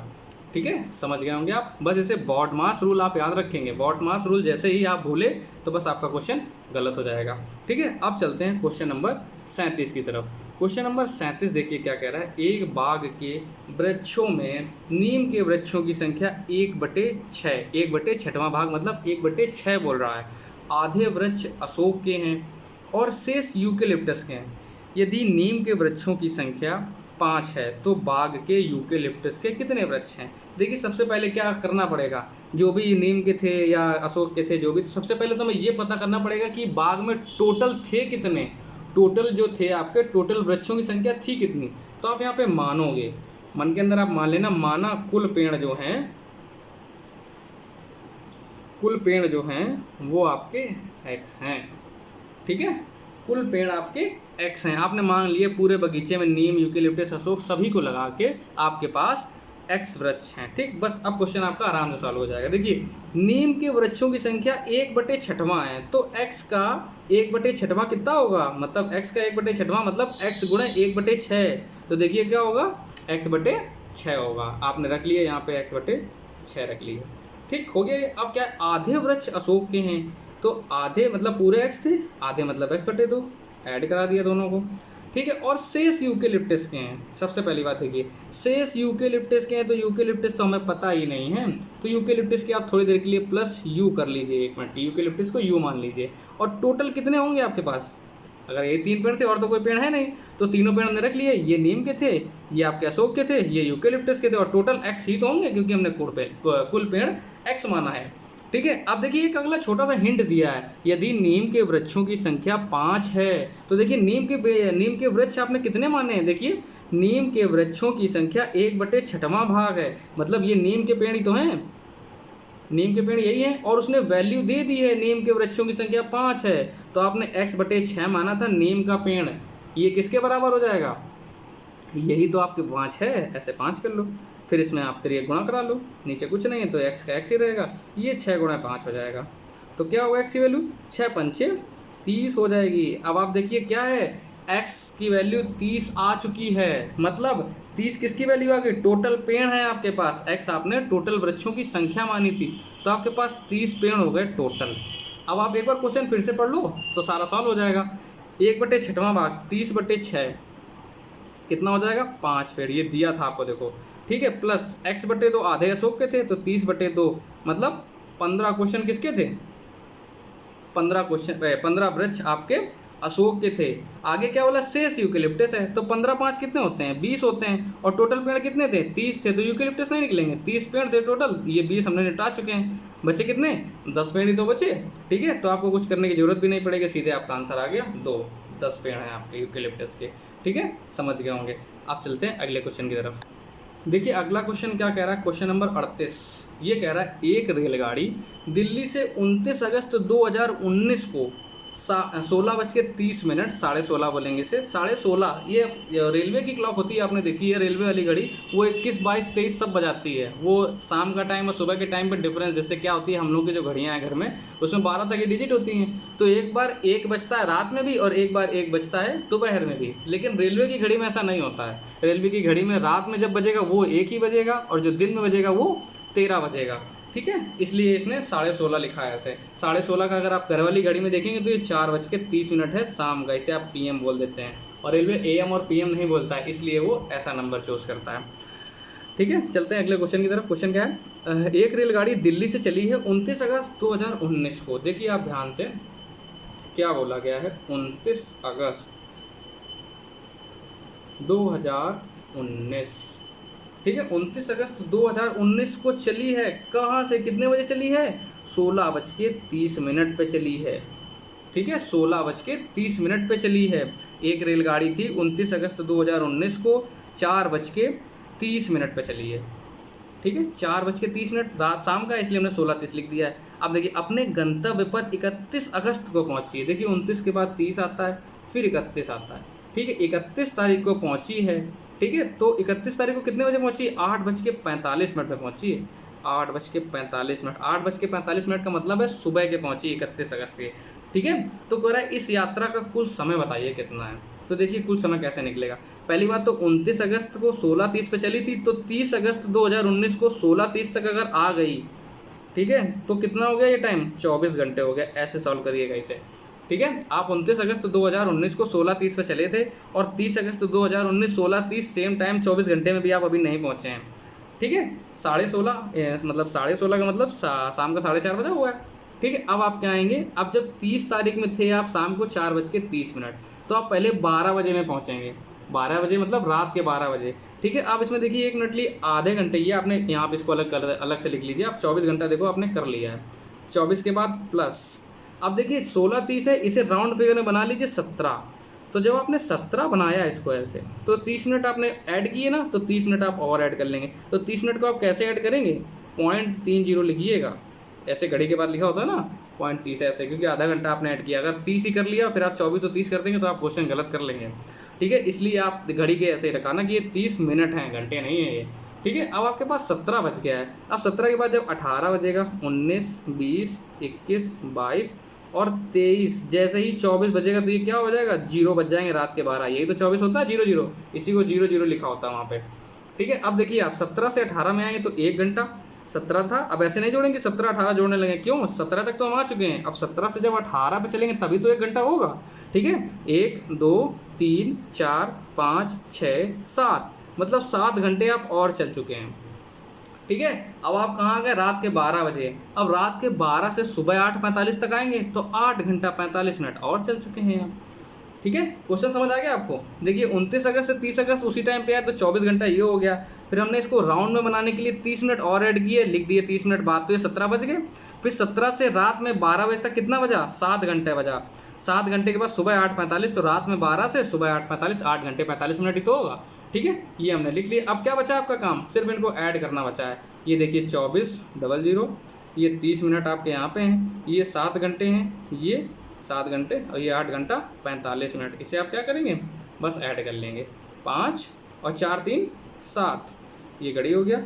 ठीक है, समझ गए होंगे आप। बस इसे बॉड मास रूल आप याद रखेंगे, बॉड मास रूल जैसे ही आप भूले तो बस आपका क्वेश्चन गलत हो जाएगा। ठीक है, अब चलते हैं क्वेश्चन नंबर 37 की तरफ। क्वेश्चन नंबर 37 देखिए क्या कह रहा है, एक बाग के वृक्षों में नीम के वृक्षों की संख्या 1/6, 1/6वां भाग मतलब 1/6 बोल रहा है। आधे वृक्ष अशोक के हैं और शेष यूकेलिप्टस के हैं। यदि नीम के वृक्षों की संख्या 5 है तो बाग के यूकेलिप्टस के कितने वृक्ष हैं? देखिए सबसे पहले क्या करना पड़ेगा, जो भी नीम के थे या अशोक के थे जो भी, तो सबसे पहले तो हमें ये पता करना पड़ेगा कि बाग में टोटल थे कितने, टोटल जो थे आपके टोटल वृक्षों की संख्या थी कितनी। तो आप यहाँ पे मानोगे, मन के अंदर आप मान लेना, माना कुल पेड़ जो हैं, कुल पेड़ जो हैं वो आपके x हैं। ठीक है, कुल पेड़ आपके x हैं, आपने मान लिए पूरे बगीचे में नीम यूकेलिप्टस अशोक सभी को लगा के आपके पास x वृक्ष हैं। ठीक, बस अब क्वेश्चन आपका आराम से सॉल्व हो जाएगा। देखिए नीम के वृक्षों की संख्या 1/6 है, तो x का 1/6 कितना होगा, मतलब x का 1/6 मतलब x गुणे 1/6, तो देखिए क्या होगा, x/6 होगा। आपने रख लिया यहाँ पे x/6 रख लिया। ठीक हो गया। अब क्या है, आधे वृक्ष अशोक के हैं, तो आधे मतलब पूरे x थे, आधे मतलब x/2, ऐड करा दिया दोनों को। ठीक है, और शेष यूकेलिप्टस के हैं। सबसे पहली बात देखिए, शेष यूकेलिप्टस के हैं, तो यूकेलिप्टस तो हमें पता ही नहीं है, तो यूकेलिप्टस के आप थोड़ी देर के लिए प्लस यू कर लीजिए, 1 मिनट, यूकेलिप्टस को यू मान लीजिए। और टोटल कितने होंगे आपके पास, अगर ये 3 पेड़ थे और तो कोई पेड़ है नहीं, तो तीनों पेड़ हमने रख लिए, ये नीम के थे, ये आपके अशोक के थे, ये यूकेलिप्टस के थे, और टोटल x ही तो होंगे क्योंकि हमने कुल पेड़ x माना है। ठीक है, अब देखिए एक अगला छोटा सा हिंट दिया है, यदि नीम के वृक्षों की संख्या 5 है, तो देखिए नीम के वृक्ष आपने कितने माने हैं, देखिए नीम के वृक्षों की संख्या 1/6वां भाग है, मतलब ये नीम के पेड़ ही तो हैं, नीम के पेड़ यही है, और उसने वैल्यू दे दी है, नीम के वृक्षों की संख्या 5 है, तो आपने x/6 माना था, नीम का पेड़ ये किसके बराबर हो जाएगा, यही तो आपके 5 है, ऐसे 5 कर लो, फिर इसमें आप 3 गुणा करा लो, नीचे कुछ नहीं है तो x का x ही रहेगा, ये 6 गुणा 5 हो जाएगा, तो क्या होगा x की वैल्यू 6 पंचे 30 हो जाएगी। अब आप देखिए क्या है, x की वैल्यू 30 आ चुकी है। मतलब 30 किसकी वैल्यू आ गई? टोटल पेड़ है आपके पास, x आपने टोटल वृक्षों की संख्या मानी थी, तो आपके पास 30 पेड़ हो गए टोटल। अब आप एक बार क्वेश्चन फिर से पढ़ लो तो सारा सॉल्व हो जाएगा। 1/6वां भाग 30/6 कितना हो जाएगा? 5 पेड़, ये दिया था आपको देखो, ठीक है। प्लस x/2 आधे अशोक के थे, तो 30/2 मतलब 15 क्वेश्चन किसके थे? 15 वृक्ष आपके अशोक के थे। आगे क्या बोला? शेष यूकेलिप्टस है, तो 15×5 कितने होते हैं? 20 होते हैं। और टोटल पेड़ कितने थे? 30 थे, तो यूकेलिप्टस नहीं निकलेंगे। 30 पेड़ थे टोटल, ये 20 हमने निपटा चुके हैं। बचे कितने? 10 पेड़ ही तो बचे, ठीक है। तो आपको कुछ करने की जरूरत भी नहीं पड़ेगी, सीधे आपका आंसर आ गया 2। 10 पेड़ हैं आपके यूकेलिप्टस के, ठीक है, समझ गए होंगे। आप चलते हैं अगले क्वेश्चन की तरफ। देखिए अगला क्वेश्चन क्या कह रहा है, क्वेश्चन नंबर 38। ये कह रहा है एक रेलगाड़ी दिल्ली से 29 अगस्त 2019 को 16:30 16:30 बोलेंगे इसे, 16:30, ये रेलवे की क्लॉक होती है, आपने देखी है रेलवे वाली घड़ी, वो 21, 22, 23 सब बजाती है। वो शाम का टाइम और सुबह के टाइम पर डिफरेंस, जैसे क्या होती है हम लोग की जो घड़ियाँ हैं घर में, उसमें 12 तक की डिजिट होती हैं। तो एक बार 1 बजता है रात में भी और एक बार 1 बजता है दोपहर में भी। लेकिन रेलवे की घड़ी में ऐसा नहीं होता है। रेलवे की घड़ी में रात में जब बजेगा वो 1 ही बजेगा और जो दिन में बजेगा वो 13 बजेगा, ठीक है। इसलिए इसने 16:30 लिखा है ऐसे। 16:30 का अगर आप घर वाली घड़ी में देखेंगे तो ये 4:30 है शाम का, इसे आप PM बोल देते हैं। और रेलवे AM और PM नहीं बोलता है, इसलिए वो ऐसा नंबर चूज करता है, ठीक है। चलते हैं अगले क्वेश्चन की तरफ। क्वेश्चन क्या है? एक रेलगाड़ी दिल्ली से चली है 29 अगस्त 2019 को। देखिए आप ध्यान से, क्या बोला गया है? 29 अगस्त 2019, ठीक है। 29 अगस्त 2019 को चली है। कहाँ से कितने बजे चली है? 16:30 पे चली है, ठीक है। 16:30 पे चली है। एक रेलगाड़ी थी 29 अगस्त 2019 को 4:30 पे चली है, ठीक है। 4:30 रात शाम का, इसलिए हमने 16:30 लिख दिया है। अब देखिए अपने गंतव्य पर 31 अगस्त को पहुंची है। देखिए 29 के बाद 30 आता है, फिर 31 आता है, ठीक है। 31 तारीख को पहुंची है, ठीक है। तो 31 तारीख को कितने बजे पहुंची? 8:45 पे पहुंची है। 8:45, 8:45 का मतलब है सुबह के पहुंची 31 अगस्त के, ठीक है। तो कह रहा है इस यात्रा का कुल समय बताइए कितना है। तो देखिए कुल समय कैसे निकलेगा। पहली बात तो 29 अगस्त को 16:30 पे चली थी, तो 30 अगस्त 2019 को 16:30 तक अगर आ गई, ठीक है, तो कितना हो गया ये टाइम? 24 घंटे हो गया। ऐसे सॉल्व करिएगा इसे, ठीक है। आप 29 अगस्त 2019 को 16:30 पे चले थे और 30 अगस्त 2019 16:30 सेम टाइम 24 घंटे में भी आप अभी नहीं पहुंचे हैं, ठीक है। 16:30 मतलब 16:30 का मतलब शाम का 4:30 बजा हुआ है, ठीक है। अब आप क्या आएंगे? अब जब 30 तारीख में थे आप शाम को 4:30, तो आप पहले 12 बजे में पहुंचेंगे। 12 बजे मतलब रात के 12 बजे, ठीक है। आप इसमें देखिए 1 मिनट लिए आधे घंटे, ये आपने यहाँ पे इसको अलग से लिख लीजिए। आप 24 घंटा देखो आपने कर लिया है। 24 के बाद प्लस, अब देखिए 16:30 है, इसे राउंड फिगर में बना लीजिए 17। तो जब आपने 17 बनाया इसको ऐसे, तो 30 मिनट आपने ऐड किए ना, तो 30 मिनट आप और ऐड कर लेंगे। तो 30 मिनट को आप कैसे ऐड करेंगे? 0.30 लिखिएगा, ऐसे घड़ी के बाद लिखा होता है ना 0.30 ऐसे, क्योंकि आधा घंटा आपने ऐड किया। अगर 30 ही कर लिया फिर आप 24 और 30 कर देंगे तो आप क्वेश्चन गलत कर लेंगे, ठीक है। इसलिए आप घड़ी के ऐसे ही रखाना कि ये 30 मिनट हैं, घंटे नहीं है ये, ठीक है। अब आपके पास 17 बज गया है। अब 17 के बाद जब 18 बजेगा, 19, 20, 21, 22 और 23, जैसे ही 24 बजेगा तो ये क्या हो जाएगा? 0 बज जाएंगे रात के 12। यही तो 24 होता है, 0, इसी को 0 लिखा होता है वहाँ पे, ठीक है। अब देखिए आप 17 से 18 में आएंगे तो 1 घंटा, 17 था। अब ऐसे नहीं जोड़ेंगे, 17 18 जोड़ने लगे, क्यों? 17 तक तो हम आ चुके हैं। अब 17 से जब 18 पे चलेंगे तभी तो 1 घंटा होगा, ठीक है। 1 2 3 4 5 6 7, मतलब 7 घंटे आप और चल चुके हैं, ठीक है। अब आप कहाँ आ गए? रात के 12 बजे। अब रात के 12 से सुबह 8:45 तक आएंगे तो 8 घंटा 45 मिनट और चल चुके हैं आप, ठीक है। क्वेश्चन समझ आ गया आपको? देखिए 29 अगस्त से 30 अगस्त उसी टाइम पे आया तो 24 घंटा ये हो गया। फिर हमने इसको राउंड में बनाने के लिए 30 मिनट और ऐड किए, लिख दिए 30 मिनट बाद, तो ये 17 बज गए। फिर 17 से रात में 12 बजे तक कितना बजा? 7 घंटे बजा। 7 घंटे के बाद सुबह 8:45, तो रात में 12 से सुबह 8:45, 8 घंटे 45 मिनट ही तो होगा, ठीक है। ये हमने लिख लिया। अब क्या बचा आपका काम? सिर्फ इनको ऐड करना बचा है। ये देखिए 24 00, ये 30 मिनट आपके यहाँ पे हैं, ये 7 घंटे हैं, ये 7 घंटे और ये 8 घंटा 45 मिनट। इसे आप क्या करेंगे? बस ऐड कर लेंगे। 5 और 4 3 7, ये घड़ी हो गया,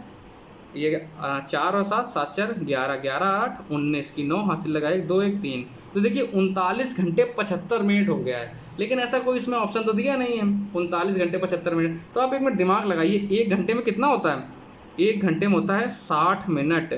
ये 4 और 7, 7 4 11, 11 8 19 की 9 हासिल लगाए, 2 1 3। तो देखिए 39 घंटे 75 मिनट हो गया है, लेकिन ऐसा कोई इसमें ऑप्शन तो दिया नहीं है 39 घंटे 75 मिनट। तो आप एक मिनट दिमाग लगाइए, एक घंटे में कितना होता है? एक घंटे में होता है 60 मिनट।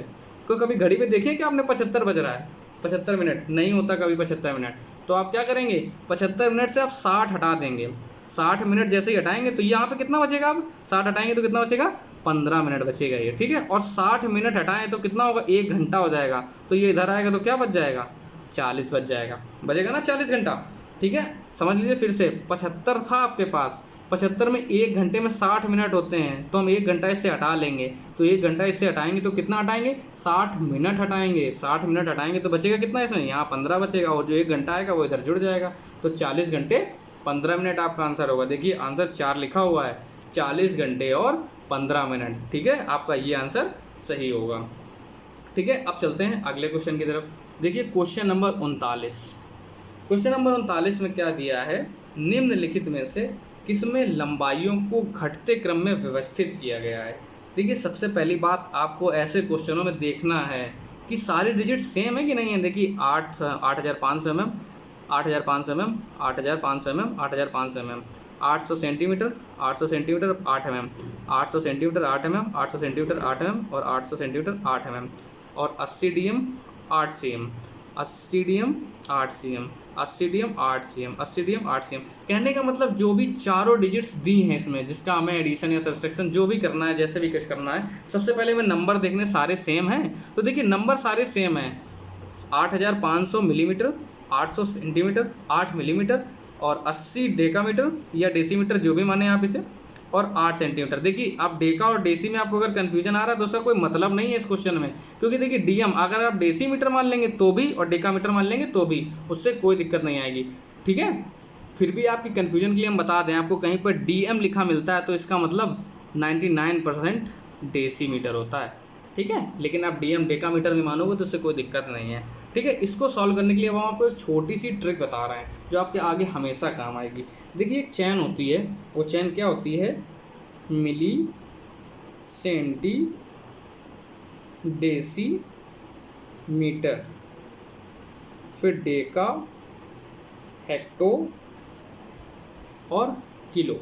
कोई कभी घड़ी पे देखिए कि आपने 75 बज रहा है? 75 मिनट नहीं होता कभी 75 मिनट। तो आप क्या करेंगे, 75 मिनट से आप 60 हटा देंगे। 60 मिनट जैसे ही हटाएंगे तो यहाँ पे कितना बचेगा? अब 60 हटाएंगे तो कितना बचेगा? 15 मिनट बचेगा ये, ठीक है। और 60 मिनट हटाएं तो कितना होगा? 1 घंटा हो जाएगा। तो ये इधर आएगा तो क्या बच जाएगा? 40 बच जाएगा, बचेगा ना 40 घंटा, ठीक है। समझ लीजिए फिर से, 75 था आपके पास, 75 में 1 घंटे में 60 मिनट होते हैं, तो हम 1 घंटा इससे हटा लेंगे। तो 1 घंटा इससे हटाएंगे तो कितना हटाएंगे? 60 मिनट हटाएंगे। 60 मिनट हटाएंगे तो बचेगा कितना इसमें? यहाँ 15 बचेगा, और जो 1 घंटा आएगा वो इधर जुड़ जाएगा। तो 40 घंटे 15 मिनट आपका आंसर होगा। देखिए आंसर 4 लिखा हुआ है, 40 घंटे और 15 मिनट, ठीक है। आपका ये आंसर सही होगा, ठीक है। अब चलते हैं अगले क्वेश्चन की तरफ। देखिए क्वेश्चन नंबर 39। क्वेश्चन नंबर 39 में क्या दिया है? निम्नलिखित में से किसमें लंबाइयों को घटते क्रम में व्यवस्थित किया गया है? देखिए सबसे पहली बात, आपको ऐसे क्वेश्चनों में देखना है कि सारे डिजिट सेम है कि नहीं है। देखिए 8500 mm, 8500 mm, 8500 mm, 8500 mm, 800 centimetre, 800 centimetre 8 mm, 800 centimetre 8 mm, 800 centimetre 8 mm और 800 सेंटीमीटर 8 mm, और 80 DM 8 cm, 80 DM 8 cm, 80 DM 8 cm, 80 DM 8 cm। कहने का मतलब जो भी चारों डिजिट्स दी हैं इसमें, जिसका हमें एडिशन या सब्सट्रैक्शन जो भी करना है, जैसे भी कुछ करना है, सबसे पहले हमें नंबर देखने सारे सेम हैं। तो देखिए नंबर सारे सेम हैं, 8500 मिलीमीटर, 800 सेंटीमीटर, 8 मिलीमीटर और 80 डेकामीटर या डेसीमीटर जो भी माने आप इसे, और 8 सेंटीमीटर। देखिए आप डेका और डेसी में आपको अगर कन्फ्यूजन आ रहा है तो उसका कोई मतलब नहीं है इस क्वेश्चन में, क्योंकि देखिए डीएम अगर आप डेसीमीटर मान लेंगे तो भी और डेकामीटर मान लेंगे तो भी उससे कोई दिक्कत नहीं आएगी, ठीक है। फिर भी आपकी कन्फ्यूजन के लिए हम बता दें, आपको कहीं पर डीएम लिखा मिलता है तो इसका मतलब 99% डेसीमीटर होता है, ठीक है। लेकिन आप डीएम डेकामीटर में मानोगे तो उससे कोई दिक्कत नहीं है, ठीक है। इसको सॉल्व करने के लिए हम आपको एक छोटी सी ट्रिक बता रहे हैं जो आपके आगे हमेशा काम आएगी। देखिए एक चैन होती है, वो चैन क्या होती है? मिली, सेंटी, डेसी, मीटर, फिर डेका, हेक्टो और किलो।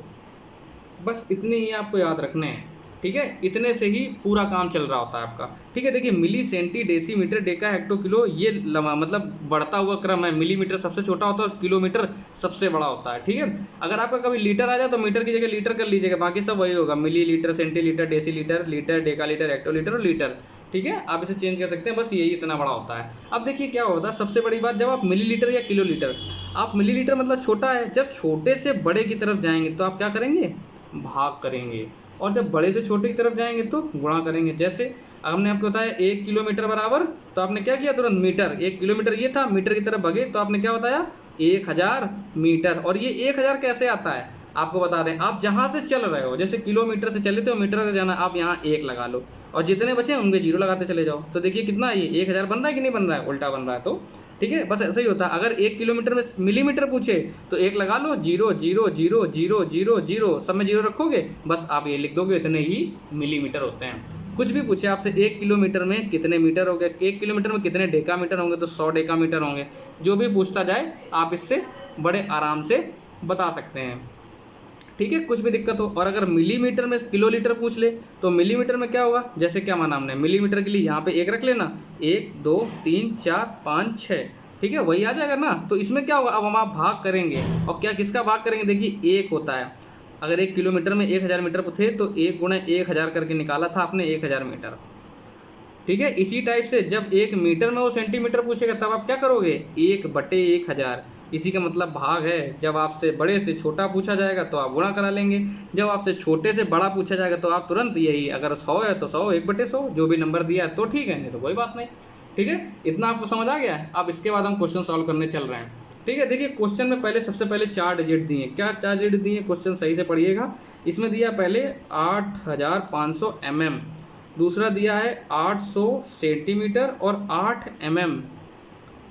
बस इतने ही आपको याद रखने हैं, ठीक है। इतने से ही पूरा काम चल रहा होता है आपका, ठीक है। देखिए milli, centi, decimetre, deca, hecto, kilo, ये मतलब बढ़ता हुआ क्रम है। मिलीमीटर सबसे छोटा होता है और किलोमीटर सबसे बड़ा होता है, ठीक है। अगर आपका कभी लीटर आ जाए तो मीटर की जगह लीटर कर लीजिएगा, बाकी सब वही होगा, milli litre, centi litre, deci litre, litre, deca litre, hecto litre और लीटर, ठीक है। आप इसे चेंज कर सकते हैं, बस यही इतना बड़ा होता है। अब देखिए क्या होता है, सबसे बड़ी बात, जब आप मिलीलीटर या किलो लीटर, आप मिलीलीटर मतलब छोटा है, जब छोटे से बड़े की तरफ जाएंगे तो आप क्या करेंगे? भाग करेंगे, और जब बड़े से छोटे की तरफ जाएंगे तो गुणा करेंगे। जैसे हमने आपको बताया 1 किलोमीटर बराबर, तो आपने क्या किया? तुरंत मीटर, 1 किलोमीटर ये था, मीटर की तरफ भगे तो आपने क्या बताया? 1000 मीटर। और ये 1000 कैसे आता है आपको बता दें, आप जहाँ से चल रहे हो, जैसे किलोमीटर से चले थे मीटर से जाना, आप यहाँ 1 लगा लो और जितने बचे उनके 0 लगाते चले जाओ। तो देखिए कितना ये 1000 बन रहा है कि नहीं बन रहा है? उल्टा बन रहा है, तो ठीक है। बस ऐसा ही होता है, अगर 1 किलोमीटर में मिलीमीटर पूछे तो 1 लगा लो, 0 0 0 0 0 0 सब में 0 रखोगे, बस आप ये लिख दोगे, इतने ही मिलीमीटर होते हैं। कुछ भी पूछे आपसे 1 किलोमीटर में कितने मीटर हो गए, 1 किलोमीटर में कितने डेकामीटर होंगे, तो 100 डेकामीटर होंगे। जो भी पूछता जाए आप इससे बड़े आराम से बता सकते हैं, ठीक है, कुछ भी दिक्कत हो। और अगर मिलीमीटर में किलो लीटर पूछ ले तो मिलीमीटर में क्या होगा? जैसे क्या माना हमने, मिलीमीटर के लिए यहाँ पे 1 रख लेना, 1 2 3 4 5 6, ठीक है, वही आ जाएगा ना। तो इसमें क्या होगा, अब हम आप भाग करेंगे, और क्या किसका भाग करेंगे? देखिए 1 होता है, अगर 1 किलोमीटर में 1000 मीटर थे तो 1 गुणे 1000 करके निकाला था आपने 1000 मीटर, ठीक है। इसी टाइप से जब 1 मीटर में वो सेंटीमीटर पूछेगा तब आप क्या करोगे? 1/1000। इसी का मतलब भाग है। जब आपसे बड़े से छोटा पूछा जाएगा तो आप गुणा करा लेंगे, जब आपसे छोटे से बड़ा पूछा जाएगा तो आप तुरंत यही, अगर 100 है तो 100, 1/100 जो भी नंबर दिया है तो ठीक है, नहीं तो कोई बात नहीं, ठीक है। इतना आपको समझ आ गया है। अब इसके बाद हम क्वेश्चन सॉल्व करने चल रहे हैं, ठीक है। देखिए क्वेश्चन में पहले सबसे पहले 4 डिजिट दिए, क्या 4 डिजिट दिए? क्वेश्चन सही से पढ़िएगा। इसमें दिया पहले 8500 mm, दूसरा दिया है 800 सेंटीमीटर और 8 mm,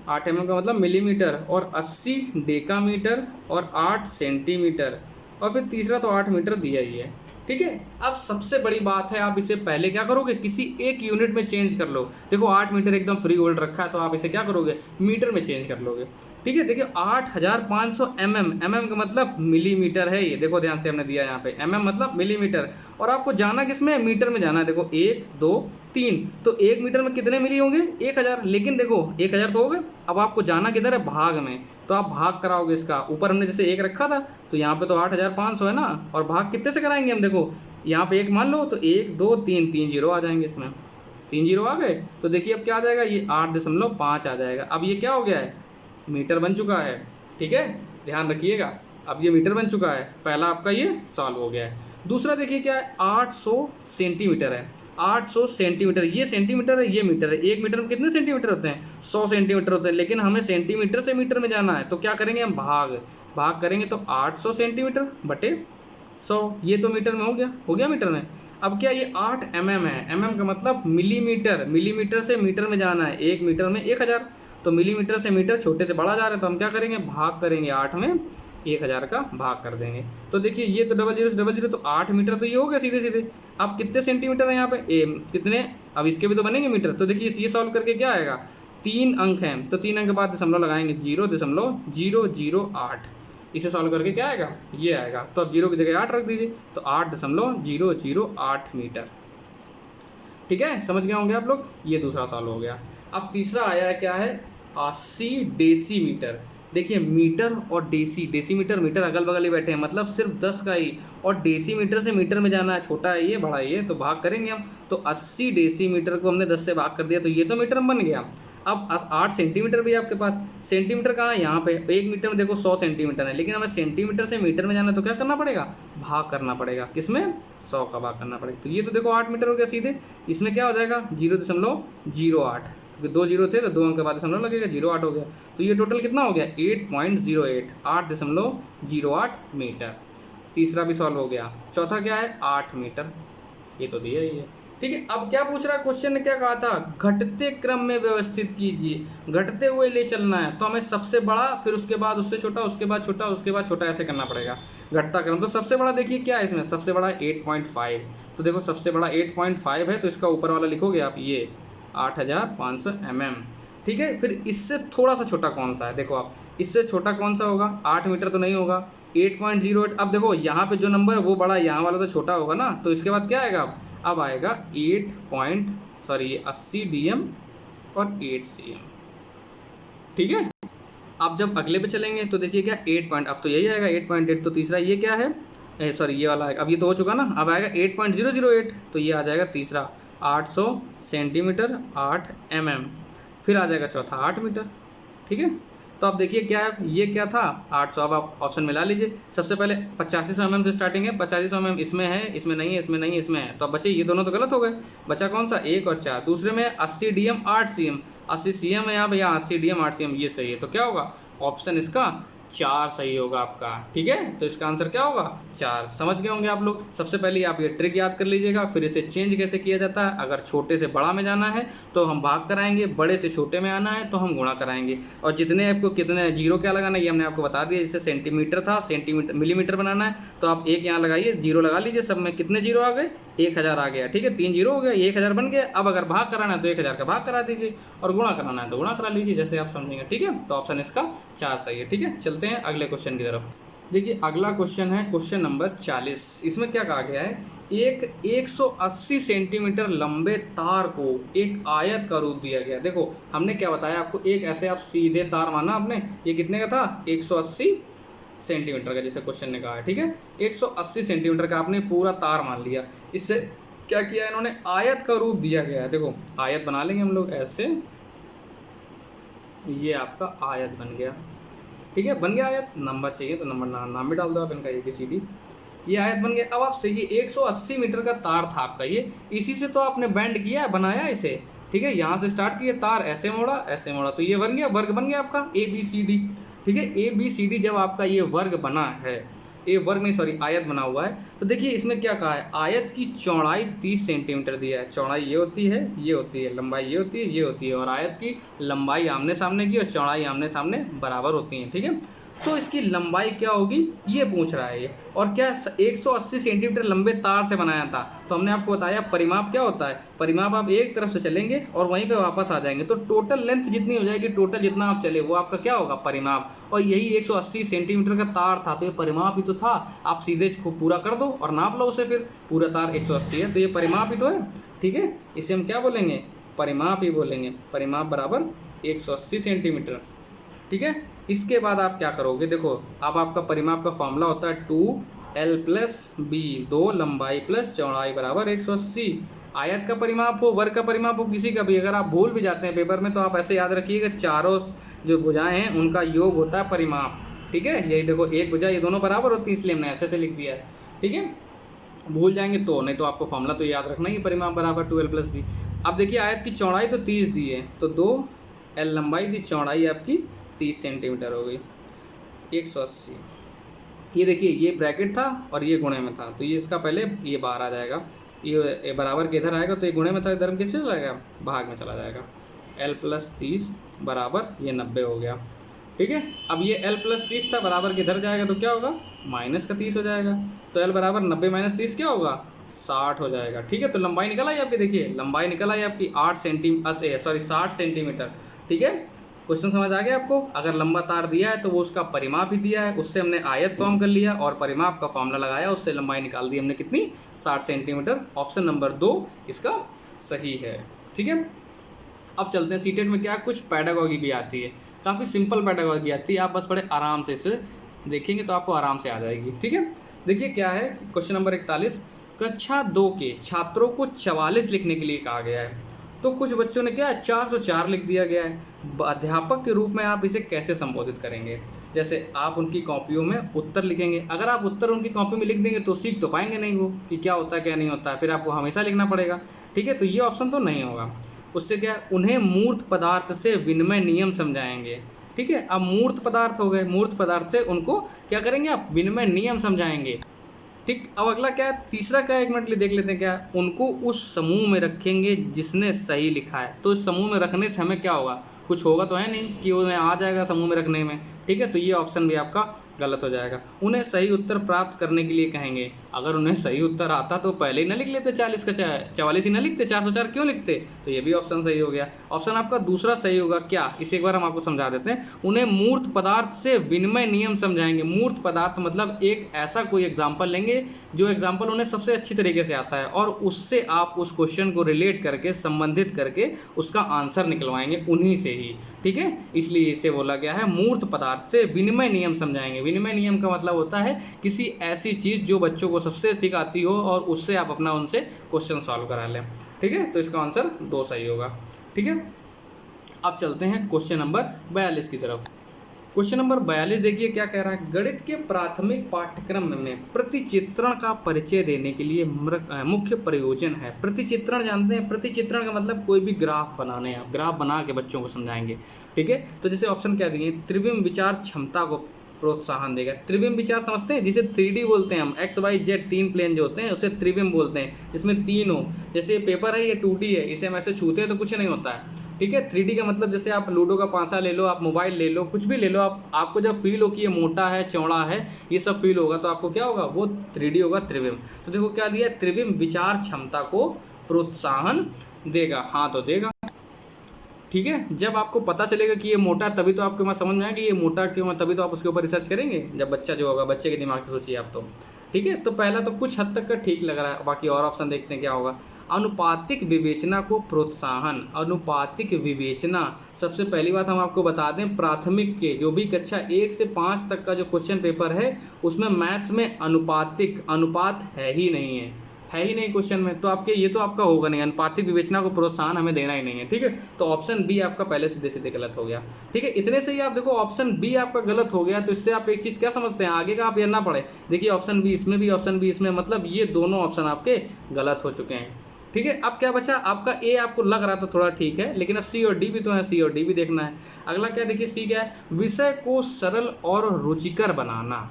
8 mm का मतलब मिलीमीटर, और 80 डेकामीटर और 8 सेंटीमीटर, और फिर तीसरा तो 8 मीटर दिया ही है, ठीक ठीक है। अब सबसे बड़ी बात है, आप इसे पहले क्या करोगे, किसी एक यूनिट में चेंज कर लो। देखो 8 मीटर एकदम फ्री होल्ड रखा है, तो आप इसे क्या करोगे, मीटर में चेंज कर लोगे। ठीक है, देखिए 8500 mm का मतलब मिलीमीटर है ये, देखो ध्यान से हमने दिया यहाँ पे mm मतलब मिलीमीटर, और आपको जाना किसमें, मीटर में जाना है। देखो 1 2 3, तो 1 मीटर में कितने मिली होंगे, 1000। लेकिन देखो 1000 तो हो गए, अब आपको जाना किधर है, भाग में, तो आप भाग कराओगे इसका। ऊपर हमने जैसे 1 रखा था, तो यहाँ पे तो 8500 है ना, और भाग कितने से कराएंगे हम, देखो यहाँ पे 1 मान लो, तो 1 2 3 3 जीरो आ जाएंगे इसमें, 3 जीरो आ गए। तो देखिए अब क्या आ जाएगा, ये 8.5 आ जाएगा। अब ये क्या हो गया है, मीटर बन चुका है। ठीक है, ध्यान रखिएगा, अब ये मीटर बन चुका है, पहला आपका ये सॉल्व हो गया है। दूसरा देखिए क्या है, 800 सेंटीमीटर है, 800 सेंटीमीटर, ये सेंटीमीटर है, ये मीटर है। 1 मीटर में कितने सेंटीमीटर होते हैं, 100 सेंटीमीटर होते हैं, लेकिन हमें सेंटीमीटर से मीटर में जाना है, तो क्या करेंगे हम, भाग करेंगे, तो 800 सेंटीमीटर बटे 100, ये तो मीटर में हो गया मीटर में। अब क्या, ये 8 mm है, mm का मतलब मिलीमीटर, मिलीमीटर से मीटर में जाना है, 1 मीटर में 1000, तो मिलीमीटर से मीटर छोटे से बड़ा जा रहा है, तो हम क्या करेंगे, भाग करेंगे, 8 में 1000 का भाग कर देंगे। तो देखिए ये तो 00 से 00, तो 8 मीटर तो ये हो गया सीधे सीधे। अब कितने सेंटीमीटर है यहाँ पे, कितने, अब इसके भी तो बनेंगे मीटर। तो देखिए ये सॉल्व करके क्या आएगा, 3 अंक हैं, तो 3 अंक के बाद दशमलव लगाएंगे, 0.008, इसे सॉल्व करके क्या आएगा, ये आएगा। तो अब 0 की जगह 8 रख दीजिए, तो 8.008 मीटर। ठीक है, समझ गए होंगे आप लोग, ये दूसरा सॉल्व हो गया। अब तीसरा आया है, क्या है, 80 डेसीमीटर। देखिए मीटर और डेसीमीटर, मीटर अगल बगल ही बैठे हैं, मतलब सिर्फ 10 का ही, और डेसीमीटर से मीटर में जाना है, छोटा है ये बड़ा है ये, तो भाग करेंगे हम, तो 80 डेसीमीटर को हमने 10 से भाग कर दिया, तो ये तो मीटर में बन गया। अब 8 सेंटीमीटर भी है आपके पास, सेंटीमीटर कहाँ है, यहाँ पे 1 मीटर में देखो 100 सेंटीमीटर है, लेकिन हमें सेंटीमीटर से मीटर में जाना है, तो क्या करना पड़ेगा, भाग करना पड़ेगा, किसमें, 100 का भाग करना पड़ेगा। तो ये तो देखो 8 मीटर हो गया सीधे, इसमें क्या हो जाएगा, 0.08, 2 जीरो थे तो 2 अंक के बाद दशमलव लगेगा, 08 हो गया। तो ये टोटल कितना हो गया, 8.08, 8.08 मीटर। तीसरा भी सॉल्व हो गया। चौथा क्या है, 8 मीटर, ये तो दिया ही है। ठीक है, अब क्या पूछ रहा है क्वेश्चन ने, क्या कहा था, घटते क्रम में व्यवस्थित कीजिए, घटते हुए ले चलना है, तो हमें सबसे बड़ा, फिर उसके बाद उससे छोटा, उसके बाद छोटा, उसके बाद छोटा, ऐसे करना पड़ेगा घटता क्रम। तो सबसे बड़ा देखिए क्या है इसमें, सबसे बड़ा 8.5, तो देखो सबसे बड़ा 8.5 है, तो इसका ऊपर वाला लिखोगे आप ये 8500 mm। ठीक है, फिर इससे थोड़ा सा छोटा कौन सा है, देखो आप, इससे छोटा कौन सा होगा, 8 मीटर तो नहीं होगा, 8.08। अब देखो यहाँ पे जो नंबर है वो बड़ा है, यहाँ वाला तो छोटा होगा ना, तो इसके बाद क्या आएगा, अब आएगा 80 dm और 8 cm। ठीक है, अब जब अगले पे चलेंगे तो देखिए क्या 8 अब तो यही आएगा 8.8, तो तीसरा ये क्या है, सॉरी ये वाला है, अब ये तो हो चुका ना, अब आएगा 8.008, तो ये आ जाएगा तीसरा 800 सेंटीमीटर 8 mm, फिर आ जाएगा चौथा 8 मीटर। ठीक है, तो अब देखिए क्या है, ये क्या था 800, अब आप ऑप्शन मिला लीजिए। सबसे पहले 8500 mm से स्टार्टिंग है, 8500 mm इसमें है, इसमें नहीं है, इसमें नहीं है, इसमें है, तो अब बचे ये दोनों तो गलत हो गए, बचा कौन सा, 1 और 4। दूसरे में 80 dm 8 cm, 80 cm है यहाँ पे, यहाँ 80 dm 8 cm, ये सही है, तो क्या होगा, ऑप्शन इसका 4 सही होगा आपका। ठीक है, तो इसका आंसर क्या होगा, 4। समझ गए होंगे आप लोग। सबसे पहले आप ये ट्रिक याद कर लीजिएगा, फिर इसे चेंज कैसे किया जाता है। अगर छोटे से बड़ा में जाना है तो हम भाग कराएंगे, बड़े से छोटे में आना है तो हम गुणा कराएंगे, और जितने आपको कितने जीरो क्या लगाना है ये हमने आपको बता दिया। जैसे सेंटीमीटर था, सेंटीमीटर मिलीमीटर बनाना है, तो आप 1 यहाँ लगाइए, 0 लगा लीजिए, सब में कितने जीरो आ गए, 1000 आ गया। ठीक है, 3 जीरो हो गया, 1000 बन गया। अब अगर भाग कराना है तो 1000 का भाग करा दीजिए, और गुणा कराना है तो गुणा करा लीजिए, जैसे आप समझेंगे। ठीक है, तो ऑप्शन इसका 4 सही है। ठीक है, चलते हैं अगले क्वेश्चन की तरफ। देखिए अगला क्वेश्चन है क्वेश्चन नंबर 40। इसमें क्या कहा गया है, एक 180 सेंटीमीटर लंबे तार को एक आयत का रूप दिया गया। देखो हमने क्या बताया आपको, एक ऐसे आप सीधे तार माना आपने, ये कितने का था, 180 सेंटीमीटर का, जैसे क्वेश्चन ने कहा है। ठीक है, 180 सेंटीमीटर का आपने पूरा तार मान लिया। इससे क्या किया इन्होंने, आयत का रूप दिया गया है। देखो आयत बना लेंगे हम लोग ऐसे, ये आपका आयत बन गया। ठीक है, बन गया आयत। नंबर चाहिए तो नंबर नाम भी डाल दो आप इनका, ABCD। ये आयत बन गया। अब आपसे ये 180 मीटर का तार था आपका, ये इसी से तो आपने बैंड किया, बनाया इसे। ठीक है, यहाँ से स्टार्ट किया, तार ऐसे मोड़ा ऐसे मोड़ा, तो ये बन गया, वर्ग बन गया आपका ABCD। ठीक है, ABCD जब आपका ये वर्ग बना है, ये वर्ग नहीं सॉरी आयत बना हुआ है, तो देखिए इसमें क्या कहा है, आयत की चौड़ाई 30 सेंटीमीटर दिया है। चौड़ाई ये होती है, ये होती है, लंबाई ये होती है, ये होती है, और आयत की लंबाई आमने सामने की और चौड़ाई आमने सामने बराबर होती है। ठीक है, तो इसकी लंबाई क्या होगी ये पूछ रहा है ये। और क्या 180 सेंटीमीटर लंबे तार से बनाया था। तो हमने आपको बताया परिमाप क्या होता है, परिमाप आप एक तरफ से चलेंगे और वहीं पे वापस आ जाएंगे, तो टोटल लेंथ जितनी हो जाएगी, टोटल जितना आप चले वो आपका क्या होगा परिमाप। और यही 180 सेंटीमीटर का तार था, तो ये परिमाप ही तो था। आप सीधे इसको पूरा कर दो और नाप लो उसे, फिर पूरा तार 180 है तो ये परिमाप ही तो है। ठीक है, इसे हम क्या बोलेंगे, परिमाप ही बोलेंगे। परिमाप बराबर 180 सेंटीमीटर। ठीक है, इसके बाद आप क्या करोगे, देखो अब आपका परिमाप का फॉर्मूला होता है 2l+b, 2 लंबाई प्लस चौड़ाई बराबर 180। आयत का परिमाप हो, वर्ग का परिमाप हो, किसी का भी, अगर आप भूल भी जाते हैं पेपर में तो आप ऐसे याद रखिएगा, चारों जो भुजाएं हैं उनका योग होता है परिमाप। ठीक है, यही देखो एक भुजा ये दोनों बराबर होती है, इसलिए हमने ऐसे लिख दिया है। ठीक है, भूल जाएंगे तो, नहीं तो आपको फॉर्मूला तो याद रखना ही, परिमाप बराबर 2l+b। अब देखिए आयत की चौड़ाई तो 30 दी है, तो 2l लंबाई दी, चौड़ाई आपकी 30 सेंटीमीटर हो गई, 180। ये देखिए ये ब्रैकेट था और ये गुणे में था, तो ये इसका पहले ये बाहर आ जाएगा, ये बराबर के इधर आएगा, तो ये गुणे में था, इधर कैसे चला जाएगा, भाग में चला जाएगा। l+30 बराबर ये 90 हो गया। ठीक है, अब ये l+30 था, बराबर के इधर जाएगा तो क्या होगा, -30 हो जाएगा। तो l बराबर 90 - 30 क्या होगा, 60 हो जाएगा। ठीक है, तो लंबाई निकल आई आपकी, देखिए लंबाई निकल आई आपकी 60 सेंटीमीटर। ठीक है, क्वेश्चन समझ आ गया आपको। अगर लंबा तार दिया है तो वो उसका परिमाप ही दिया है, उससे हमने आयत फॉर्म कर लिया और परिमाप का फॉर्मूला लगाया, उससे लंबाई निकाल दी हमने कितनी, 60 सेंटीमीटर। ऑप्शन नंबर 2 इसका सही है। ठीक है, अब चलते हैं सीटेट में क्या कुछ पैडागॉजी भी आती है, काफ़ी सिंपल पैडागॉजी आती है, आप बस बड़े आराम से इसे देखेंगे तो आपको आराम से आ जाएगी। ठीक है, देखिए क्या है, क्वेश्चन नंबर 41, कक्षा 2 के छात्रों को 44 लिखने के लिए कहा गया है। तो कुछ बच्चों ने क्या 404 लिख दिया गया है। अध्यापक के रूप में आप इसे कैसे संबोधित करेंगे, जैसे आप उनकी कॉपियों में उत्तर लिखेंगे। अगर आप उत्तर उनकी कॉपी में लिख देंगे तो सीख तो पाएंगे नहीं वो कि क्या होता है क्या नहीं होता है, फिर आपको हमेशा लिखना पड़ेगा। ठीक है, तो ये ऑप्शन तो नहीं होगा। उससे क्या, उन्हें मूर्त पदार्थ से विनिमय नियम समझाएंगे। ठीक है, अब मूर्त पदार्थ हो गए, मूर्त पदार्थ से उनको क्या करेंगे आप, विनिमय नियम समझाएंगे। ठीक, अब अगला क्या है, तीसरा क्या है, एक मिनट देख लेते हैं क्या, उनको उस समूह में रखेंगे जिसने सही लिखा है। तो इस समूह में रखने से हमें क्या होगा, कुछ होगा तो है नहीं कि उन्हें आ जाएगा समूह में रखने में। ठीक है, तो ये ऑप्शन भी आपका गलत हो जाएगा। उन्हें सही उत्तर प्राप्त करने के लिए कहेंगे। अगर उन्हें सही उत्तर आता तो पहले ही ना लिख लेते 40 का 44 ही ना लिखते, 404 क्यों लिखते, तो ये भी ऑप्शन सही हो गया। ऑप्शन आपका दूसरा सही होगा। क्या, इसे एक बार हम आपको समझा देते हैं। उन्हें मूर्त पदार्थ से विनिमय नियम समझाएंगे। मूर्त पदार्थ मतलब एक ऐसा कोई एग्जाम्पल लेंगे जो एग्जाम्पल उन्हें सबसे अच्छी तरीके से आता है और उससे आप उस क्वेश्चन को रिलेट करके, संबंधित करके उसका आंसर निकलवाएंगे उन्हीं से ही। ठीक है, इसलिए इसे बोला गया है मूर्त पदार्थ से विनिमय नियम समझाएंगे। विनिमय नियम का मतलब होता है किसी ऐसी चीज़ जो बच्चों को सबसे अधिक आती हो और उससे आप अपना उनसे क्वेश्चन सॉल्व करा लें। ठीक है, तो इसका आंसर 2 सही होगा। ठीक है, अब चलते हैं क्वेश्चन नंबर 42 की तरफ। क्वेश्चन नंबर 42 देखिए क्या कह रहा है, गणित के प्राथमिक पाठ्यक्रम में प्रतिचित्रण का परिचय देने के लिए मुख्य प्रयोजन है। प्रतिचित्रण जानते हैं, प्रतिचित्रण का मतलब कोई भी ग्राफ बनाने, आप ग्राफ बना के बच्चों को समझाएंगे। ठीक है, तो जैसे ऑप्शन क्या दिए, त्रिविम विचार क्षमता को प्रोत्साहन देगा। त्रिविम विचार समझते हैं, जिसे 3D बोलते हैं हम, XYZ 3 प्लेन जो होते हैं उसे त्रिविम बोलते हैं, जिसमें 3 हो। जैसे ये पेपर है ये 2D है, इसे हम ऐसे छूते हैं तो कुछ नहीं होता है। ठीक है, 3D का मतलब जैसे आप लूडो का पासा ले लो, आप मोबाइल ले लो, कुछ भी ले लो, आपको जब फील हो कि ये मोटा है, चौड़ा है, ये सब फील होगा तो आपको क्या होगा, वो 3D होगा, त्रिविम। तो देखो क्या दिया, त्रिविम विचार क्षमता को प्रोत्साहन देगा। हाँ तो देगा। ठीक है, जब आपको पता चलेगा कि ये मोटा, तभी तो आपको मैं समझ में आएगा कि ये मोटा क्यों है, तभी तो आप उसके ऊपर रिसर्च करेंगे। जब बच्चा जो होगा, बच्चे के दिमाग से सोचिए आप तो। ठीक है, तो पहला तो कुछ हद तक का ठीक लग रहा है, बाकी और ऑप्शन देखते हैं क्या होगा। अनुपातिक विवेचना को प्रोत्साहन। अनुपातिक विवेचना, सबसे पहली बात हम आपको बता दें, प्राथमिक के जो भी कक्षा 1 से 5 तक का जो क्वेश्चन पेपर है उसमें मैथ्स में अनुपात है ही नहीं क्वेश्चन में, तो आपके ये तो आपका होगा नहीं। अनुपातिक विवेचना को प्रोत्साहन हमें देना ही नहीं है। ठीक है, तो ऑप्शन बी आपका पहले सीधे गलत हो गया। ठीक है, इतने से ही आप देखो ऑप्शन बी आपका गलत हो गया, तो इससे आप एक चीज़ क्या समझते हैं, आगे का आप ये ना पढ़े। देखिए ऑप्शन बी इसमें भी, ऑप्शन बी इसमें, मतलब ये दोनों ऑप्शन आपके गलत हो चुके हैं। ठीक है, अब क्या बचा आपका, ए आपको लग रहा था थोड़ा ठीक है, लेकिन अब सी और डी भी तो है, सी और डी भी देखना है। अगला क्या देखिए, सी क्या है, विषय को सरल और रुचिकर बनाना।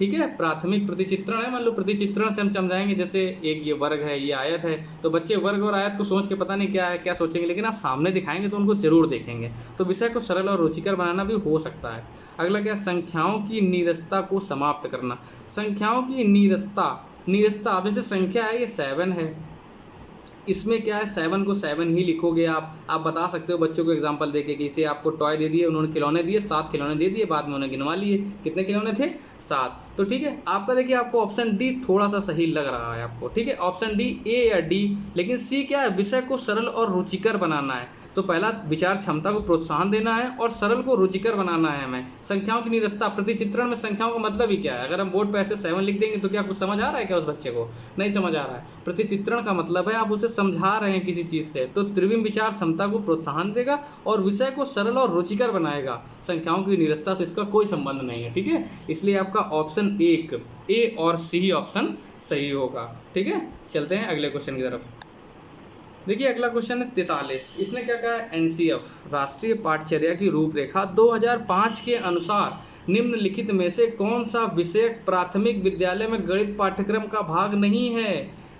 ठीक है। प्राथमिक प्रतिचित्रण है, मान लो प्रतिचित्रण से हम समझाएंगे, जैसे एक ये वर्ग है, ये आयत है, तो बच्चे वर्ग और आयत को सोच के पता नहीं क्या है क्या सोचेंगे, लेकिन आप सामने दिखाएंगे तो उनको जरूर देखेंगे। तो विषय को सरल और रुचिकर बनाना भी हो सकता है। अगला क्या, संख्याओं की नीरसता को समाप्त करना। संख्याओं की नीरसता, नीरसता अब जैसे संख्या है, ये 7 है, इसमें क्या है 7 को 7 ही लिखोगे आप बता सकते हो बच्चों को एग्जांपल देके कि इसे आपको टॉय दे दिए, उन्होंने खिलौने दिए, 7 खिलौने दे दिए, बाद में उन्होंने गिनवा लिए कितने खिलौने थे, 7। तो ठीक है, आपका देखिए आपको ऑप्शन डी थोड़ा सा सही लग रहा है आपको, ठीक है, ऑप्शन डी, ए या डी, लेकिन सी क्या है, विषय को सरल और रुचिकर बनाना है। तो पहला विचार क्षमता को प्रोत्साहन देना है और सरल को रुचिकर बनाना है हमें। संख्याओं की निरस्ता, प्रतिचित्रण में संख्याओं का मतलब ही क्या है, अगर हम बोर्ड पर ऐसे 7 लिख देंगे तो क्या कुछ समझ आ रहा है क्या उस बच्चे को, नहीं समझ आ रहा है। प्रतिचित्रण का मतलब है आप उसे समझा रहे हैं किसी चीज़ से, तो त्रिविम विचार क्षमता को प्रोत्साहन देगा और विषय को सरल और रुचिकर बनाएगा। संख्याओं की निरस्ता से इसका कोई संबंध नहीं है, ठीक है, इसलिए आपका ऑप्शन 1, ए और सी ऑप्शन सही होगा। ठीक है, चलते हैं अगले क्वेश्चन की तरफ। देखिए अगला क्वेश्चन है 43, इसने क्या कहा है, एनसीएफ राष्ट्रीय पाठचर्या की रूपरेखा 2005 के अनुसार निम्नलिखित में से कौन सा विषय प्राथमिक विद्यालय में गणित पाठ्यक्रम का भाग नहीं है।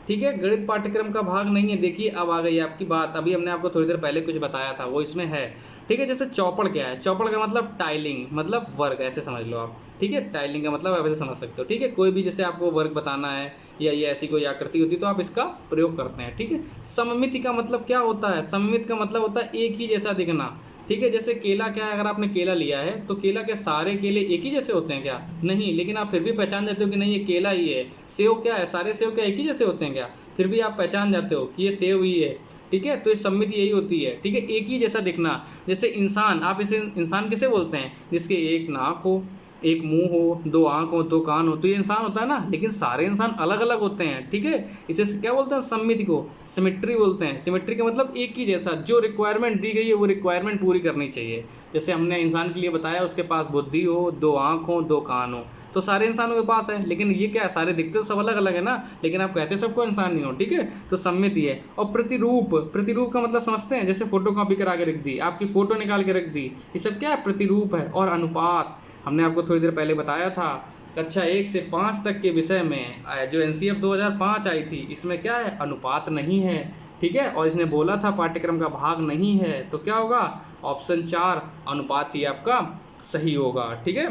ठीक है, गणित पाठ्यक्रम का भाग नहीं है। देखिए अब आ गई आपकी बात, अभी हमने आपको थोड़ी देर पहले कुछ बताया था वो इसमें है। ठीक है, जैसे चौपड़ क्या है, चौपड़ का मतलब टाइलिंग, मतलब वर्ग, ऐसे समझ लो आप। ठीक है, टाइलिंग का मतलब आप ऐसे समझ सकते हो। ठीक है, कोई भी जैसे आपको वर्ग बताना है या ये ऐसी कोई आकृति होती है तो आप इसका प्रयोग करते हैं। ठीक है, सममिति का मतलब क्या होता है, सममित का मतलब होता है एक ही जैसा दिखना। ठीक है, जैसे केला क्या है, अगर आपने केला लिया है तो केला क्या सारे केले एक ही जैसे होते हैं क्या, नहीं, लेकिन आप फिर भी पहचान जाते हो कि नहीं ये केला ही है। सेव क्या है, सारे सेव क्या एक ही जैसे होते हैं क्या, फिर भी आप पहचान जाते हो कि ये सेव ही है। ठीक है, तो ये सम्मिति यही होती है। ठीक है, एक ही जैसा दिखना। जैसे इंसान, आप इसे इंसान किसे बोलते हैं, जिसके एक नाक हो, एक मुंह हो, 2 आँख हो, 2 कान हो, तो ये इंसान होता है ना, लेकिन सारे इंसान अलग अलग होते हैं। ठीक है, इसे क्या बोलते हैं, सम्मिति को सिमेट्री बोलते हैं। सिमेट्री का मतलब एक ही जैसा, जो रिक्वायरमेंट दी गई है वो रिक्वायरमेंट पूरी करनी चाहिए। जैसे हमने इंसान के लिए बताया, उसके पास बुद्धि हो, 2 आँख हो, 2 कान हो, तो सारे इंसानों के पास है, लेकिन ये क्या है, सारे दिखते तो सब अलग अलग है ना, लेकिन आप कहते सबको इंसान नहीं हो। ठीक है, तो सम्मिति है। और प्रतिरूप, प्रतिरूप का मतलब समझते हैं, जैसे फोटो कॉपी करा के रख दी, आपकी फोटो निकाल के रख दी, ये सब क्या है, प्रतिरूप है। और अनुपात, हमने आपको थोड़ी देर पहले बताया था, कक्षा 1 से 5 तक के विषय में जो एनसीएफ 2005 आई थी, इसमें क्या है, अनुपात नहीं है। ठीक है, और इसने बोला था पाठ्यक्रम का भाग नहीं है, तो क्या होगा, ऑप्शन 4 अनुपात ही आपका सही होगा। ठीक है,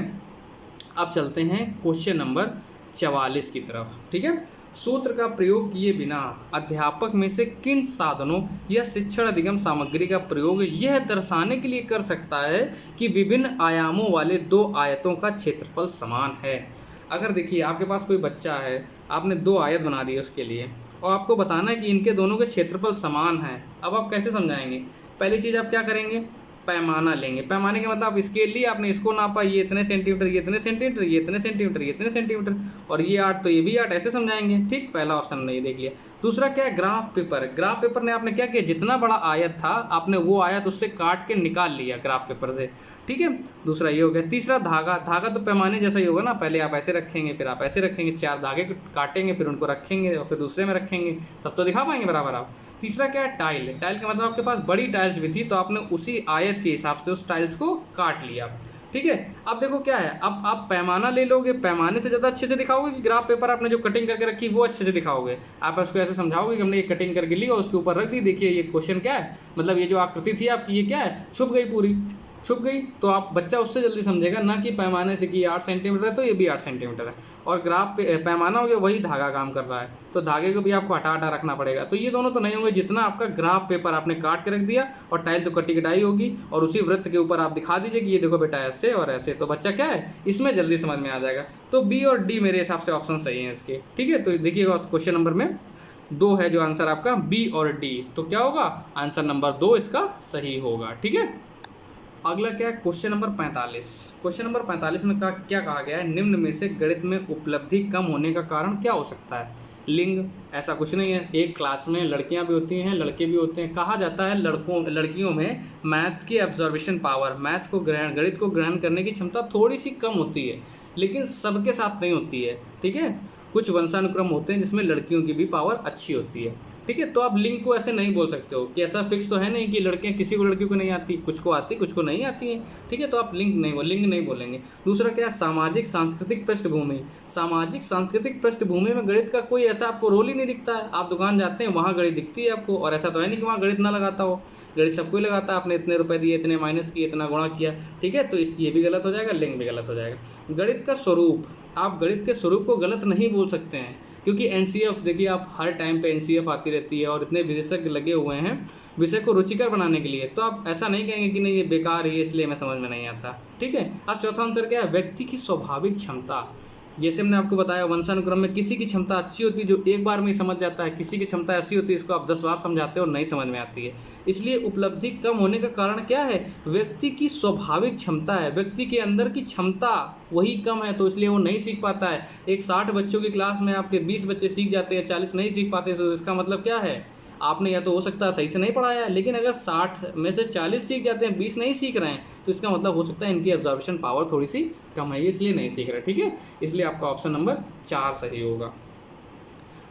अब चलते हैं क्वेश्चन नंबर 44 की तरफ। ठीक है, सूत्र का प्रयोग किए बिना अध्यापक में से किन साधनों या शिक्षण अधिगम सामग्री का प्रयोग यह दर्शाने के लिए कर सकता है कि विभिन्न आयामों वाले 2 आयतों का क्षेत्रफल समान है। अगर देखिए आपके पास कोई बच्चा है, आपने 2 आयत बना दिए उसके लिए, और आपको बताना है कि इनके दोनों के क्षेत्रफल समान है। अब आप कैसे समझाएंगे, पहली चीज़ आप क्या करेंगे, पैमाना लेंगे। पैमाने का मतलब आप स्केल लिए, आपने इसको नापा, ये इतने सेंटीमीटर, ये इतने सेंटीमीटर, ये इतने सेंटीमीटर, ये इतने सेंटीमीटर, और ये 8 तो ये भी 8, ऐसे समझाएंगे। ठीक, पहला ऑप्शन नहीं देख लिया। दूसरा क्या है, ग्राफ पेपर। ग्राफ पेपर ने आपने क्या किया, जितना बड़ा आयत था आपने वो आयत उससे काट के निकाल लिया ग्राफ पेपर से। ठीक है, दूसरा ये हो गया। तीसरा धागा, धागा तो पैमाने जैसा ही होगा ना, पहले आप ऐसे रखेंगे, फिर आप ऐसे रखेंगे, 4 धागे काटेंगे, फिर उनको रखेंगे और फिर दूसरे में रखेंगे, तब तो दिखा पाएंगे बराबर आप। तीसरा क्या है, टाइल। टाइल का मतलब आपके पास बड़ी टाइल्स भी थी तो आपने उसी आयत के हिसाब से उस टाइल्स को काट लिया। ठीक है, अब देखो क्या है, अब आप पैमाना ले लोगे, पैमाने से ज़्यादा अच्छे से दिखाओगे कि ग्राफ पेपर आपने जो कटिंग करके रखी वो अच्छे से दिखाओगे। आप उसको ऐसे समझाओगे कि हमने ये कटिंग करके ली और उसके ऊपर रख दी, देखिए ये क्वेश्चन क्या है, मतलब ये जो आकृति थी आपकी ये क्या है, छुप गई, पूरी छुप गई, तो आप बच्चा उससे जल्दी समझेगा ना कि पैमाने से कि 8 सेंटीमीटर है तो ये भी 8 सेंटीमीटर है, और ग्राफ पे पैमाना हो गया वही धागा काम कर रहा है, तो धागे को भी आपको हटा हटा रखना पड़ेगा। तो ये दोनों तो नहीं होंगे, जितना आपका ग्राफ पेपर आपने काट के रख दिया और टाइल तो कटी कटाई होगी, और उसी वृत्त के ऊपर आप दिखा दीजिए कि ये देखो बेटा ऐसे और ऐसे, तो बच्चा क्या है इसमें जल्दी समझ में आ जाएगा। तो बी और डी मेरे हिसाब से ऑप्शन सही है इसके। ठीक है, तो देखिएगा क्वेश्चन नंबर में 2 है जो आंसर आपका, बी और डी, तो क्या होगा, आंसर नंबर 2 इसका सही होगा। ठीक है, अगला क्या है, क्वेश्चन नंबर 45। क्वेश्चन नंबर 45 में क्या कहा गया है, निम्न में से गणित में उपलब्धि कम होने का कारण क्या हो सकता है। लिंग, ऐसा कुछ नहीं है, एक क्लास में लड़कियां भी होती हैं लड़के भी होते हैं। कहा जाता है लड़कियों में मैथ की ऑब्जर्वेशन पावर, मैथ को गणित को ग्रहण करने की क्षमता थोड़ी सी कम होती है, लेकिन सबके साथ नहीं होती है। ठीक है, कुछ वंशानुक्रम होते हैं जिसमें लड़कियों की भी पावर अच्छी होती है, ठीक है। तो आप लिंग को ऐसे नहीं बोल सकते हो कि ऐसा फिक्स तो है नहीं कि लड़कियां किसी को लड़कियों को नहीं आती, कुछ को आती कुछ को नहीं आती हैं, ठीक है। तो आप लिंग नहीं बोलेंगे। दूसरा क्या है, सामाजिक सांस्कृतिक पृष्ठभूमि। सामाजिक सांस्कृतिक पृष्ठभूमि में गणित का कोई ऐसा आपको रोल ही नहीं दिखता है। आप दुकान जाते हैं वहाँ गणित दिखती है आपको, और ऐसा तो है नहीं कि वहाँ गणित ना लगाता हो, गणित सबको ही लगाता है। आपने इतने रुपए दिए, इतने माइनस किए, इतना गुणा किया, ठीक है। तो ये भी गलत हो जाएगा, लिंग भी गलत हो जाएगा। गणित का स्वरूप, आप गणित के स्वरूप को गलत नहीं बोल सकते हैं, क्योंकि एनसीएफ देखिए, आप हर टाइम पे एनसीएफ आती रहती है और इतने विशेषज्ञ लगे हुए हैं विषय को रुचिकर बनाने के लिए। तो आप ऐसा नहीं कहेंगे कि नहीं ये बेकार है इसलिए मैं समझ में नहीं आता, ठीक है। अब चौथा आंसर क्या है, व्यक्ति की स्वाभाविक क्षमता। जैसे हमने आपको बताया वंशानुक्रम में किसी की क्षमता अच्छी होती है जो एक बार में ही समझ जाता है, किसी की क्षमता ऐसी होती है इसको आप 10 बार समझाते हो और नहीं समझ में आती है। इसलिए उपलब्धि कम होने का कारण क्या है, व्यक्ति की स्वाभाविक क्षमता है, व्यक्ति के अंदर की क्षमता वही कम है, तो इसलिए वो नहीं सीख पाता है। एक 60 बच्चों की क्लास में आपके 20 बच्चे सीख जाते हैं, 40 नहीं सीख पाते, तो इसका मतलब क्या है, आपने या तो हो सकता है सही से नहीं पढ़ाया है। लेकिन अगर 60 में से 40 सीख जाते हैं, 20 नहीं सीख रहे हैं, तो इसका मतलब हो सकता है इनकी ऑब्जर्वेशन पावर थोड़ी सी कम है, इसलिए नहीं सीख रहे, ठीक है। इसलिए आपका ऑप्शन नंबर 4 सही होगा,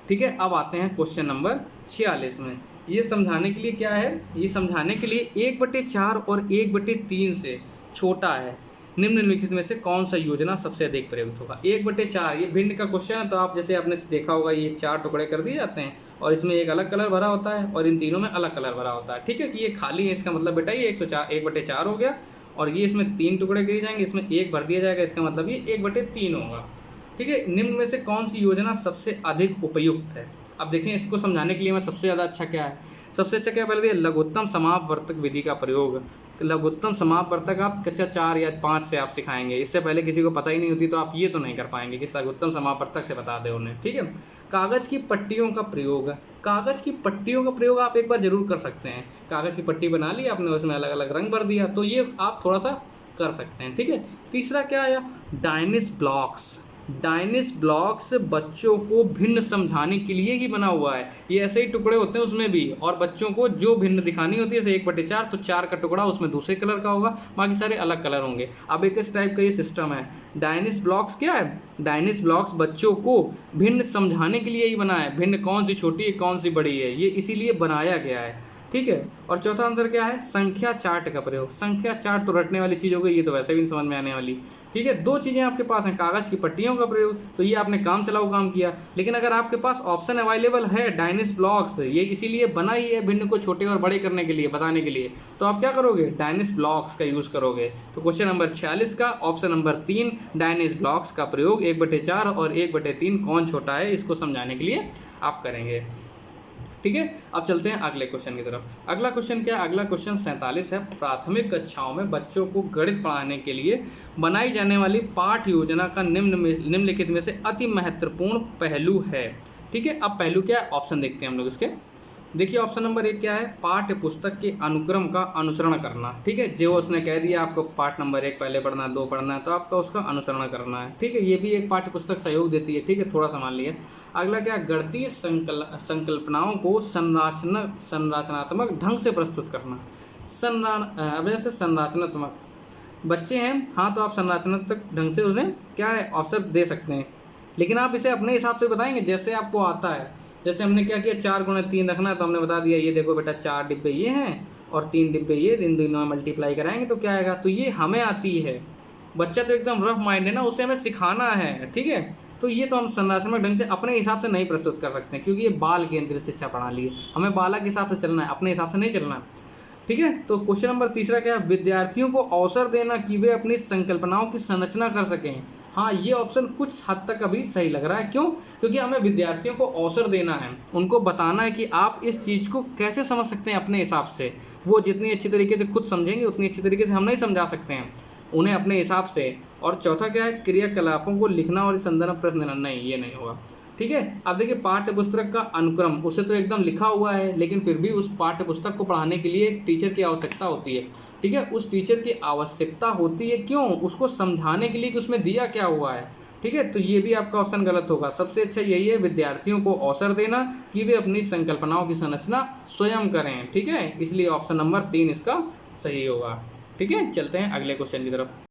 ठीक है। अब आते हैं क्वेश्चन नंबर 46 में। ये समझाने के लिए क्या है, ये समझाने के लिए 1/4 और 1/3 से छोटा है निम्नलिखित में से कौन सा योजना सबसे अधिक प्रयुक्त होगा। 1/4 ये भिन्न का क्वेश्चन है, तो आप जैसे आपने देखा होगा ये 4 टुकड़े कर दिए जाते हैं और इसमें एक अलग कलर भरा होता है और इन तीनों में अलग कलर भरा होता है, ठीक है। कि ये खाली है, इसका मतलब बेटा ये 1/4 हो गया, और ये इसमें 3 टुकड़े किए जाएंगे, इसमें 1 भर दिया जाएगा, इसका मतलब ये 1/3 होगा, ठीक है। निम्न में से कौन सी योजना सबसे अधिक उपयुक्त है। अब देखें इसको समझाने के लिए मैं सबसे ज़्यादा अच्छा क्या है, सबसे अच्छा क्या पहले लघुत्तम समापवर्तक विधि का प्रयोग। लघुत्तम समापवर्तक आप कक्षा 4 या 5 से आप सिखाएंगे, इससे पहले किसी को पता ही नहीं होती तो आप ये तो नहीं कर पाएंगे कि लघुत्तम समापवर्तक से बता दें उन्हें, ठीक है। कागज़ की पट्टियों का प्रयोग, कागज़ की पट्टियों का प्रयोग आप एक बार जरूर कर सकते हैं। कागज़ की पट्टी बना ली आपने, उसमें अलग अलग रंग भर दिया, तो ये आप थोड़ा सा कर सकते हैं, ठीक है। तीसरा क्या आया, डायनिस ब्लॉक्स। डायनिस ब्लॉक्स बच्चों को भिन्न समझाने के लिए ही बना हुआ है, ये ऐसे ही टुकड़े होते हैं उसमें भी, और बच्चों को जो भिन्न दिखानी होती है जैसे 1/4 तो 4 का टुकड़ा उसमें दूसरे कलर का होगा, बाकी सारे अलग कलर होंगे। अब एक इस टाइप का ये सिस्टम है। डायनिस ब्लॉक्स क्या है, डायनिस ब्लॉक्स बच्चों को भिन्न समझाने के लिए ही बना है, भिन्न कौन सी छोटी है कौन सी बड़ी है, ये इसीलिए बनाया गया है, ठीक है। और चौथा आंसर क्या है, संख्या चार्ट का प्रयोग। संख्या चार्ट तो रटने वाली चीज़ हो गई, ये तो वैसे भी नहीं समझ में आने वाली, ठीक है। 2 चीज़ें आपके पास हैं, कागज़ की पट्टियों का प्रयोग, तो ये आपने काम चलाओ काम किया, लेकिन अगर आपके पास ऑप्शन अवेलेबल है डायनिस ब्लॉक्स, ये इसीलिए बना ही है भिन्न को छोटे और बड़े करने के लिए, बताने के लिए, तो आप क्या करोगे, डायनिस ब्लॉक्स का यूज़ करोगे। तो क्वेश्चन नंबर 46 का ऑप्शन नंबर 3 डायनिस ब्लॉक्स का प्रयोग 1/4 और 1/3 कौन छोटा है इसको समझाने के लिए आप करेंगे, ठीक है। अब चलते हैं अगले क्वेश्चन की तरफ। अगला क्वेश्चन क्या है, अगला क्वेश्चन 47 है। प्राथमिक कक्षाओं में बच्चों को गणित पढ़ाने के लिए बनाई जाने वाली पाठ्य योजना का निम्नलिखित में से अति महत्वपूर्ण पहलू है, ठीक है। अब पहलू क्या है, ऑप्शन देखते हैं हम लोग इसके। देखिए ऑप्शन नंबर 1 क्या है, पाठ्य पुस्तक के अनुक्रम का अनुसरण करना, ठीक है। जो उसने कह दिया आपको पाठ नंबर 1 पहले पढ़ना है, 2 पढ़ना है, तो आपका उसका अनुसरण करना है, ठीक है। ये भी एक पाठ्य पुस्तक सहयोग देती है, ठीक है, थोड़ा सा मान लिया। अगला क्या, गणितीय संकल्पनाओं को संरचनात्मक ढंग से प्रस्तुत करना। अब जैसे संरचनात्मक बच्चे हैं, हाँ, तो आप संरचनात्मक ढंग से उन्हें क्या है ऑप्शन दे सकते हैं, लेकिन आप इसे अपने हिसाब से बताएंगे जैसे आपको आता है। जैसे हमने क्या किया, 4 × 3 रखना है, तो हमने बता दिया ये देखो बेटा 4 डिब्बे ये हैं और 3 डिब्बे ये, इन दोनों में मल्टीप्लाई कराएंगे तो क्या आएगा, तो ये हमें आती है। बच्चा तो एकदम रफ माइंड है ना, उसे हमें सिखाना है, ठीक है। तो ये तो हम संरचनात्मक ढंग से अपने हिसाब से नहीं प्रस्तुत कर सकते हैं, क्योंकि ये बाल केंद्रित शिक्षा प्रणाली है, हमें बालक के हिसाब से चलना है, अपने हिसाब से नहीं चलना, ठीक है। तो क्वेश्चन नंबर 3 क्या है, विद्यार्थियों को अवसर देना कि वे अपनी संकल्पनाओं की संरचना कर सकें। हाँ, ये ऑप्शन कुछ हद तक अभी सही लग रहा है, क्यों, क्योंकि हमें विद्यार्थियों को अवसर देना है, उनको बताना है कि आप इस चीज़ को कैसे समझ सकते हैं अपने हिसाब से। वो जितनी अच्छी तरीके से खुद समझेंगे उतनी अच्छी तरीके से हम नहीं समझा सकते हैं उन्हें अपने हिसाब से। और चौथा क्या है, क्रियाकलापों को लिखना और संदर्भ प्रश्न देना, नहीं ये नहीं होगा, ठीक है। अब देखिए पाठ्य पुस्तक का अनुक्रम, उसे तो एकदम लिखा हुआ है, लेकिन फिर भी उस पाठ्य पुस्तक को पढ़ाने के लिए एक टीचर की आवश्यकता होती है, ठीक है। उस टीचर की आवश्यकता होती है क्यों, उसको समझाने के लिए कि उसमें दिया क्या हुआ है, ठीक है। तो ये भी आपका ऑप्शन गलत होगा। सबसे अच्छा यही है, विद्यार्थियों को अवसर देना कि वे अपनी संकल्पनाओं की संरचना स्वयं करें, ठीक है। इसलिए ऑप्शन नंबर 3 इसका सही होगा, ठीक है। चलते हैं अगले क्वेश्चन की तरफ।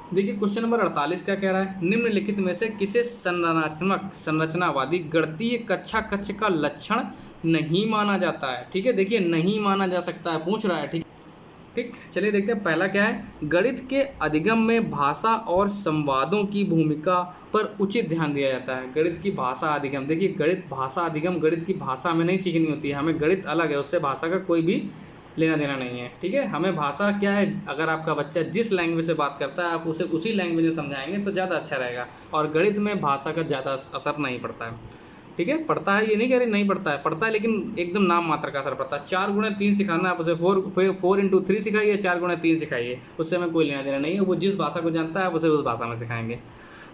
देखिए क्वेश्चन नंबर 48 क्या कह रहा है, निम्नलिखित में से किसे संरचनात्मक संरचनावादी गणितीय कक्षा कक्ष का लक्षण नहीं माना जाता है। ठीक है, देखिए नहीं माना जा सकता है, पूछ रहा है। ठीक ठीक, चलिए देखते हैं पहला क्या है। गणित के अधिगम में भाषा और संवादों की भूमिका पर उचित ध्यान दिया जाता है। गणित की भाषा अधिगम, देखिए गणित भाषा अधिगम, गणित की भाषा हमें नहीं सीखनी होती है, हमें गणित अलग है, उससे भाषा का कोई भी लेना देना नहीं है। ठीक है, हमें भाषा क्या है, अगर आपका बच्चा जिस लैंग्वेज से बात करता है आप उसे उसी लैंग्वेज में समझाएंगे तो ज़्यादा अच्छा रहेगा, और गणित में भाषा का ज़्यादा असर नहीं पड़ता है। ठीक है, पढ़ता है, ये नहीं कह रहे नहीं पढ़ता है, पढ़ता है लेकिन एकदम नाम मात्र का असर पड़ता है। 4x3 सिखाना, आप उसे 4x3 सिखाइए, 4x3 सिखाइए, उससे हमें कोई लेना देना नहीं है। वो जिस भाषा को जानता है आप उसे उस भाषा में सिखाएंगे।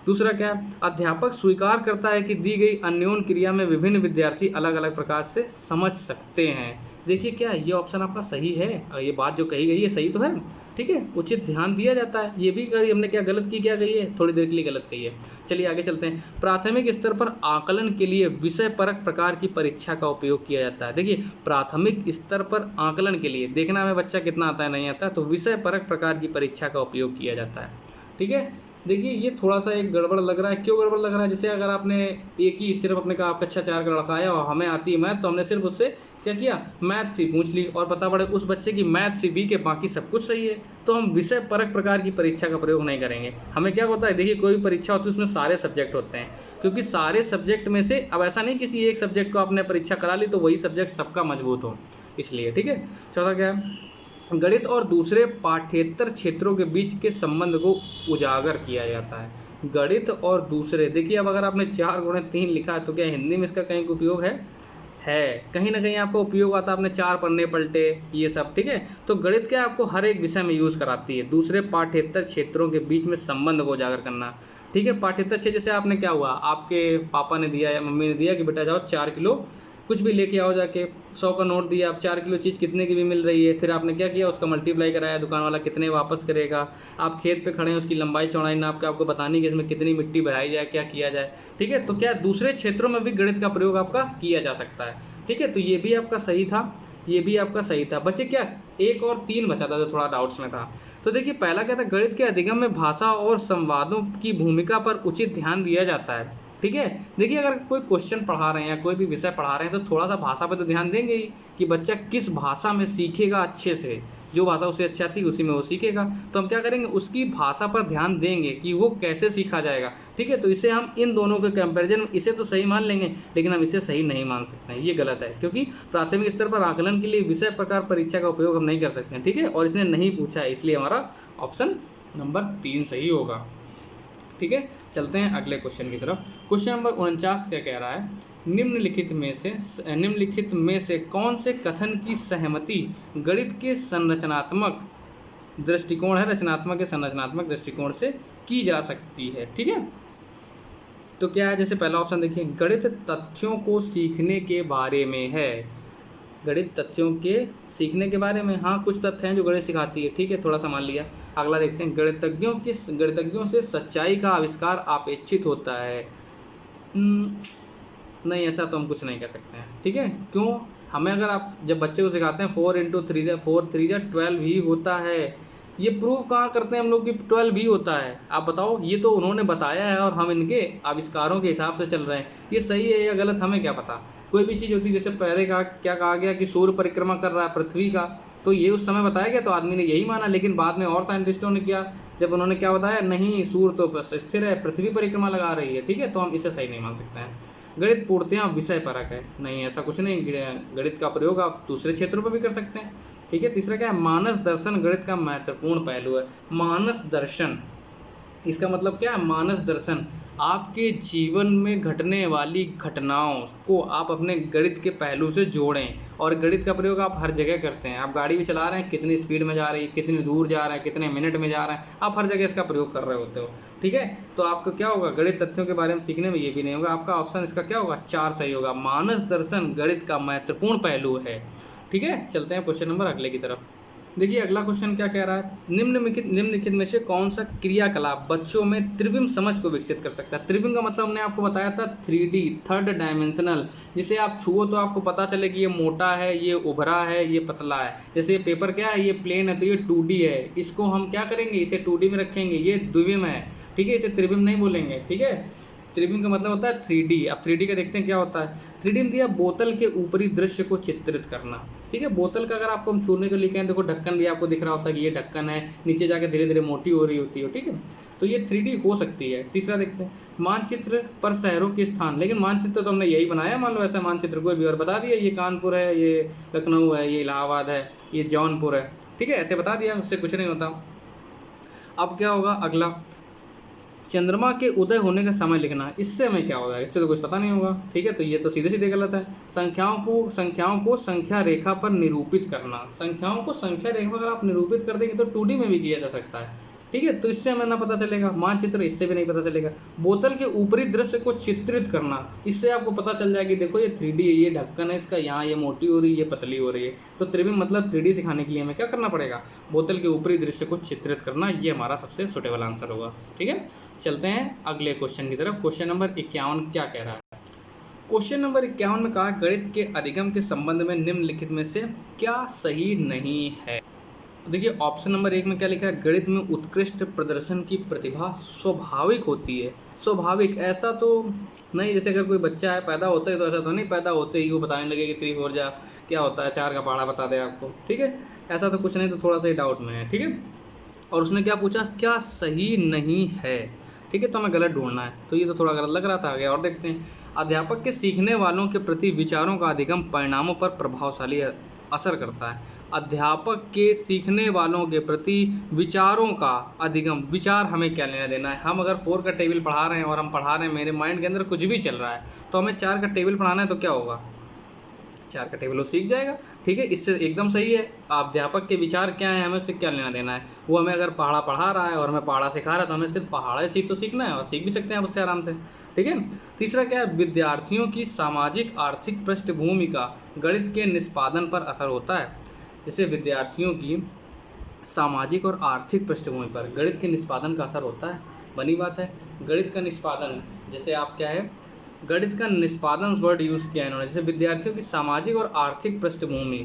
दूसरा क्या, अध्यापक स्वीकार करता है कि दी गई अन्योन्य क्रिया में विभिन्न विद्यार्थी अलग अलग प्रकार से समझ सकते हैं। देखिए क्या ये ऑप्शन आपका सही है, ये बात जो कही गई है सही तो है। ठीक है, उचित ध्यान दिया जाता है, ये भी कही हमने क्या गलत की, क्या कही है, थोड़ी देर के लिए गलत कही है। चलिए आगे चलते हैं। प्राथमिक स्तर पर आकलन के लिए विषय परक प्रकार की परीक्षा का उपयोग किया जाता है। देखिए प्राथमिक स्तर पर आकलन के लिए देखना हमें बच्चा कितना आता है नहीं आता है, तो विषय परक प्रकार की परीक्षा का उपयोग किया जाता है। ठीक है, देखिए ये थोड़ा सा एक गड़बड़ लग रहा है। क्यों गड़बड़ लग रहा है, जैसे अगर आपने एक ही सिर्फ अपने का कक्षा 4 का लड़का आया और हमें आती है मैथ, तो हमने सिर्फ उससे क्या किया, मैथ सी पूछ ली, और पता पड़े उस बच्चे की मैथ सी बी के बाकी सब कुछ सही है, तो हम विषय परक प्रकार की परीक्षा का प्रयोग नहीं करेंगे। हमें क्या होता है, देखिए कोई भी परीक्षा होती है उसमें सारे सब्जेक्ट होते हैं, क्योंकि सारे सब्जेक्ट में से अब ऐसा नहीं किसी एक सब्जेक्ट को आपने परीक्षा करा ली तो वही सब्जेक्ट सबका मजबूत हो, इसलिए। ठीक है, चौथा क्या है, गणित और दूसरे पाठ्येतर क्षेत्रों के बीच के संबंध को उजागर किया जाता है। गणित और दूसरे, देखिए अब अगर आपने 4x3 लिखा है तो क्या हिंदी में इसका कहीं उपयोग है कहीं ना कहीं आपको उपयोग आता है, आपने 4 पन्ने पलटे ये सब। ठीक है, तो गणित क्या आपको हर एक विषय में यूज़ कराती है, दूसरे पाठ्येतर क्षेत्रों के बीच में संबंध को उजागर करना। ठीक है, पाठ्येतर क्षेत्र जैसे आपने क्या हुआ, आपके पापा ने दिया या मम्मी ने दिया कि बेटा जाओ 4 किलो कुछ भी लेके आओ, जाके 100 का नोट दिया, आप 4 किलो चीज़ कितने की भी मिल रही है, फिर आपने क्या किया उसका मल्टीप्लाई कराया, दुकान वाला कितने वापस करेगा, आप खेत पे खड़े हैं उसकी लंबाई चौड़ाई नाप के आपको बतानी कि इसमें कितनी मिट्टी भराई जाए, क्या किया जाए। ठीक है, तो क्या दूसरे क्षेत्रों में भी गणित का प्रयोग आपका किया जा सकता है। ठीक है, तो ये भी आपका सही था, ये भी आपका सही था। बचे क्या, 1 और 3 बचा था जो थोड़ा डाउट्स में था। तो देखिए पहला क्या था, गणित के अधिगम में भाषा और संवादों की भूमिका पर उचित ध्यान दिया जाता है। ठीक है, देखिए अगर कोई क्वेश्चन पढ़ा रहे हैं या कोई भी विषय पढ़ा रहे हैं तो थोड़ा सा भाषा पे तो ध्यान देंगे ही कि बच्चा किस भाषा में सीखेगा अच्छे से, जो भाषा उसे अच्छी आती है उसी में वो सीखेगा। तो हम क्या करेंगे, उसकी भाषा पर ध्यान देंगे कि वो कैसे सीखा जाएगा। ठीक है, तो इसे हम इन दोनों के कंपैरिजन इसे तो सही मान लेंगे, लेकिन हम इसे सही नहीं मान सकते हैं, ये गलत है, क्योंकि प्राथमिक स्तर पर आकलन के लिए विषय प्रकार परीक्षा का उपयोग हम नहीं कर सकते हैं। ठीक है, और इसने नहीं पूछा है, इसलिए हमारा ऑप्शन नंबर 3 सही होगा। ठीक है, चलते हैं अगले क्वेश्चन की तरफ। क्वेश्चन नंबर 49 क्या कह रहा है, निम्नलिखित में से कौन से कथन की सहमति गणित के संरचनात्मक दृष्टिकोण है, रचनात्मक या संरचनात्मक दृष्टिकोण से की जा सकती है। ठीक है, तो क्या है, जैसे पहला ऑप्शन देखिए, गणित तथ्यों को सीखने के बारे में है। गणित तथ्यों के सीखने के बारे में, हाँ कुछ तथ्य हैं जो गणित सिखाती है। ठीक है, थोड़ा सा मान लिया। अगला देखते हैं, गणितज्ञों से सच्चाई का आविष्कार अपेक्षित होता है। नहीं, ऐसा तो हम कुछ नहीं कह सकते हैं। ठीक है, क्यों, हमें अगर आप जब बच्चे को सिखाते हैं 4 × 3 = 12 ही होता है, ये प्रूव कहाँ करते हैं हम लोग कि 12 भी होता है, आप बताओ। ये तो उन्होंने बताया है और हम इनके आविष्कारों के हिसाब से चल रहे हैं, ये सही है या गलत हमें क्या पता। कोई भी चीज़ होती है, जैसे पहले क्या कहा गया कि सूर्य परिक्रमा कर रहा है पृथ्वी का, तो ये उस समय बताया गया तो आदमी ने यही माना, लेकिन बाद में और साइंटिस्टों ने किया, जब उन्होंने क्या बताया, नहीं सूर्य तो बस स्थिर है, पृथ्वी परिक्रमा लगा रही है। ठीक है, तो हम इसे सही नहीं मान सकते हैं। गणित पूर्णतया विषय परक है, नहीं ऐसा कुछ नहीं, गणित का प्रयोग आप दूसरे क्षेत्रों पर भी कर सकते हैं। ठीक है, तीसरा क्या है, मानस दर्शन गणित का महत्वपूर्ण पहलू है। मानस दर्शन, इसका मतलब क्या है, मानस दर्शन आपके जीवन में घटने वाली घटनाओं को आप अपने गणित के पहलू से जोड़ें, और गणित का प्रयोग आप हर जगह करते हैं। आप गाड़ी भी चला रहे हैं, कितनी स्पीड में जा रही है, कितनी दूर जा रहे हैं, कितने मिनट में जा रहे हैं, आप हर जगह इसका प्रयोग कर रहे होते हो। ठीक है, तो आपको क्या होगा, गणित तथ्यों के बारे में सीखने में ये भी नहीं होगा। आपका ऑप्शन इसका क्या होगा, 4 सही होगा। मानस दर्शन गणित का महत्वपूर्ण पहलू है। ठीक है, चलते हैं क्वेश्चन नंबर अगले की तरफ। देखिए अगला क्वेश्चन क्या कह रहा है, निम्नलिखित में से कौन सा क्रियाकलाप बच्चों में त्रिविम समझ को विकसित कर सकता है। त्रिविम का मतलब हमने आपको बताया था 3D, थर्ड डायमेंशनल, जिसे आप छुओ तो आपको पता चले कि ये मोटा है, ये उभरा है, ये पतला है। जैसे ये पेपर क्या है, ये प्लेन है तो ये 2D है, इसको हम क्या करेंगे, इसे 2D में रखेंगे, ये द्विविम है, ठीक है, इसे त्रिविम नहीं बोलेंगे, ठीक है। त्रिविम का मतलब होता है 3D। अब 3D का देखते हैं क्या होता है। 3D में दिया बोतल के ऊपरी दृश्य को चित्रित करना, ठीक है। बोतल का अगर आपको हम छूने को लिखे हैं, देखो ढक्कन भी आपको दिख रहा होता है कि ये ढक्कन है, नीचे जाके धीरे धीरे मोटी हो रही होती है, ठीक है। तो ये 3D हो सकती है। तीसरा देखते हैं, मानचित्र पर शहरों के स्थान, लेकिन मानचित्र तो हमने यही बनाया, मान लो ऐसा मानचित्र कोई भी और बता दिया, ये कानपुर है, ये लखनऊ है, ये इलाहाबाद है, ये जौनपुर है, ठीक है, ऐसे बता दिया, उससे कुछ नहीं होता। अब क्या होगा अगला, चंद्रमा के उदय होने का समय लिखना, इससे हमें क्या होगा, इससे तो कुछ पता नहीं होगा, ठीक है, तो ये तो सीधे सीधे गलत है। संख्याओं को संख्या रेखा पर निरूपित करना, संख्याओं को संख्या रेखा पर अगर आप निरूपित कर देंगे तो 2D में भी किया जा सकता है, ठीक है, तो इससे हमें ना पता चलेगा। मानचित्र, इससे भी नहीं पता चलेगा। बोतल के ऊपरी दृश्य को चित्रित करना, इससे आपको पता चल जाएगा कि देखो ये 3D है, ये ढक्कन है इसका, यहाँ ये मोटी हो रही है, ये पतली हो रही है। तो त्रिविम मतलब 3D सिखाने के लिए हमें क्या करना पड़ेगा, बोतल के ऊपरी दृश्य को चित्रित करना, ये हमारा सबसे सुटेबल आंसर होगा, ठीक है। चलते हैं अगले क्वेश्चन की तरफ। क्वेश्चन नंबर 51 क्या कह रहा है। क्वेश्चन नंबर 51 में कहा, गणित के अधिगम के संबंध में निम्नलिखित में से क्या सही नहीं है। देखिए ऑप्शन नंबर 1 में क्या लिखा है, गणित में उत्कृष्ट प्रदर्शन की प्रतिभा स्वाभाविक होती है। स्वाभाविक, ऐसा तो नहीं, जैसे अगर कोई बच्चा है पैदा होता है तो ऐसा तो नहीं पैदा होते ही वो बताने लगे कि 3 4 जा क्या होता है, 4 का पहाड़ा बता दे आपको, ठीक है, ऐसा तो कुछ नहीं, तो थोड़ा सा ही डाउट में है, ठीक है। और उसने क्या पूछा, क्या सही नहीं है, ठीक है, तो हमें गलत ढूंढना है, तो ये तो थोड़ा गलत लग रहा था। आगे और देखते हैं, अध्यापक के सीखने वालों के प्रति विचारों का अधिगम परिणामों पर प्रभावशाली असर करता है। अध्यापक के सीखने वालों के प्रति विचारों का अधिगम, विचार हमें क्या लेना देना है। हम अगर 4 का टेबल पढ़ा रहे हैं और हम पढ़ा रहे हैं, मेरे माइंड के अंदर कुछ भी चल रहा है, तो हमें 4 का टेबल पढ़ाना है तो क्या होगा, 4 का टेबल वो सीख जाएगा, ठीक है, इससे एकदम सही है। अध्यापक के विचार क्या है, हमें उससे क्या लेना देना है। वो हमें अगर पहाड़ा पढ़ा रहा है और हमें पहाड़ा सिखा रहा है तो हमें सिर्फ पहाड़ा तो सीखना है, और सीख भी सकते हैं आप उससे आराम से, ठीक है। तीसरा क्या है, विद्यार्थियों की सामाजिक आर्थिक पृष्ठभूमि का गणित के निष्पादन पर असर होता है। जैसे विद्यार्थियों की सामाजिक और आर्थिक पृष्ठभूमि पर गणित के निष्पादन का असर होता है, बनी बात है। गणित का निष्पादन, जैसे आप क्या है, गणित का निष्पादन वर्ड यूज़ किया है इन्होंने, जैसे विद्यार्थियों की सामाजिक और आर्थिक पृष्ठभूमि।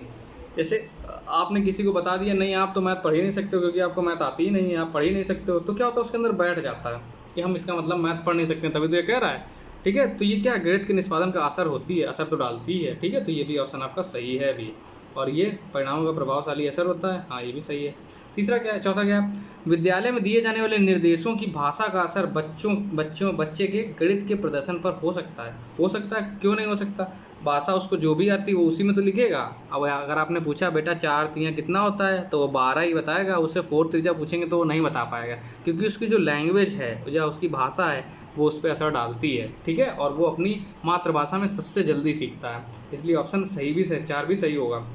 जैसे आपने किसी को बता दिया, नहीं आप तो मैथ पढ़ ही नहीं सकते हो क्योंकि आपको मैथ आती ही नहीं है, आप पढ़ ही नहीं सकते हो, तो क्या होता है उसके अंदर बैठ जाता है कि हम इसका मतलब मैथ पढ़ नहीं सकते, तभी तो ये कह रहा है, ठीक है। तो ये क्या गणित के निष्पादन का असर होती है, असर तो डालती है, ठीक है, तो ये भी ऑप्शन आपका सही है भी। और ये परिणामों का प्रभावशाली असर होता है, हाँ ये भी सही है। तीसरा क्या है, चौथा क्या है, विद्यालय में दिए जाने वाले निर्देशों की भाषा का असर बच्चे के गणित के प्रदर्शन पर हो सकता है। हो सकता है, क्यों नहीं हो सकता, भाषा उसको जो भी आती है वो उसी में तो लिखेगा। अब अगर आपने पूछा बेटा 4 3 कितना होता है, तो वो 12 ही बताएगा, उससे 4 3 पूछेंगे तो वो नहीं बता पाएगा, क्योंकि उसकी जो लैंग्वेज है या उसकी भाषा है वो उस पर असर डालती है, ठीक है, और वो अपनी मातृभाषा में सबसे जल्दी सीखता है, इसलिए ऑप्शन सही भी 4 भी सही होगा।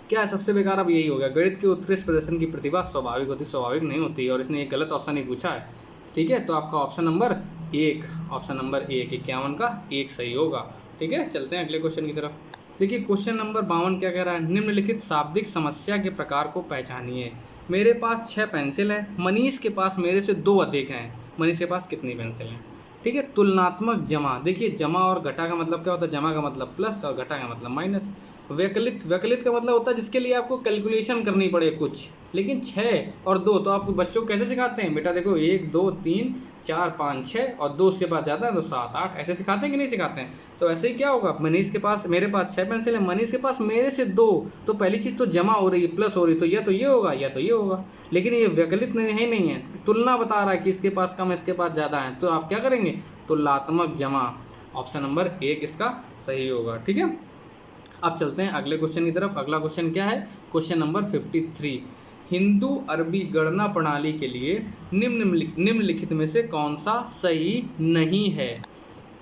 क्या है सबसे बेकार, अब यही हो गया, गणित के उत्कृष्ट प्रदर्शन की प्रतिभा स्वाभाविक होती, स्वाभाविक नहीं होती, और इसने एक गलत ऑप्शन ही पूछा है, ठीक है। तो आपका ऑप्शन नंबर 1 51 का 1 सही होगा, ठीक है। चलते हैं अगले क्वेश्चन की तरफ। देखिए क्वेश्चन नंबर 52 क्या कह रहा है, निम्नलिखित शाब्दिक समस्या के प्रकार को पहचानिए। मेरे पास 6 पेंसिल है, मनीष के पास मेरे से 2 अधिक हैं, मनीष के पास कितनी पेंसिल हैं, ठीक है। तुलनात्मक जमा, देखिए जमा और घटा का मतलब क्या होता है, जमा का मतलब प्लस और घटा का मतलब माइनस। वैकलित का मतलब होता है जिसके लिए आपको कैलकुलेशन करनी पड़े कुछ, लेकिन 6 और 2 तो आप बच्चों को कैसे सिखाते हैं, बेटा देखो 1 2 3 4 5 6 और 2 उसके बाद जाता है तो 7 8, ऐसे सिखाते हैं कि नहीं सिखाते हैं। तो ऐसे ही क्या होगा, मनीष के पास मेरे पास 6 पेंसिल है, मनीष के पास मेरे से 2, तो पहली चीज़ तो जमा हो रही है, प्लस हो रही है, तो ये होगा या तो ये होगा, लेकिन ये वैकलित नहीं है, तुलना बता रहा है कि इसके पास कम इसके पास ज़्यादा है, तो आप क्या करेंगे, तुलनात्मक जमा, ऑप्शन नंबर 1 इसका सही होगा, ठीक है। अब चलते हैं अगले क्वेश्चन की तरफ। अगला क्वेश्चन क्या है, क्वेश्चन नंबर 53, हिंदू अरबी गणना प्रणाली के लिए निम्नलिखित में से कौन सा सही नहीं है,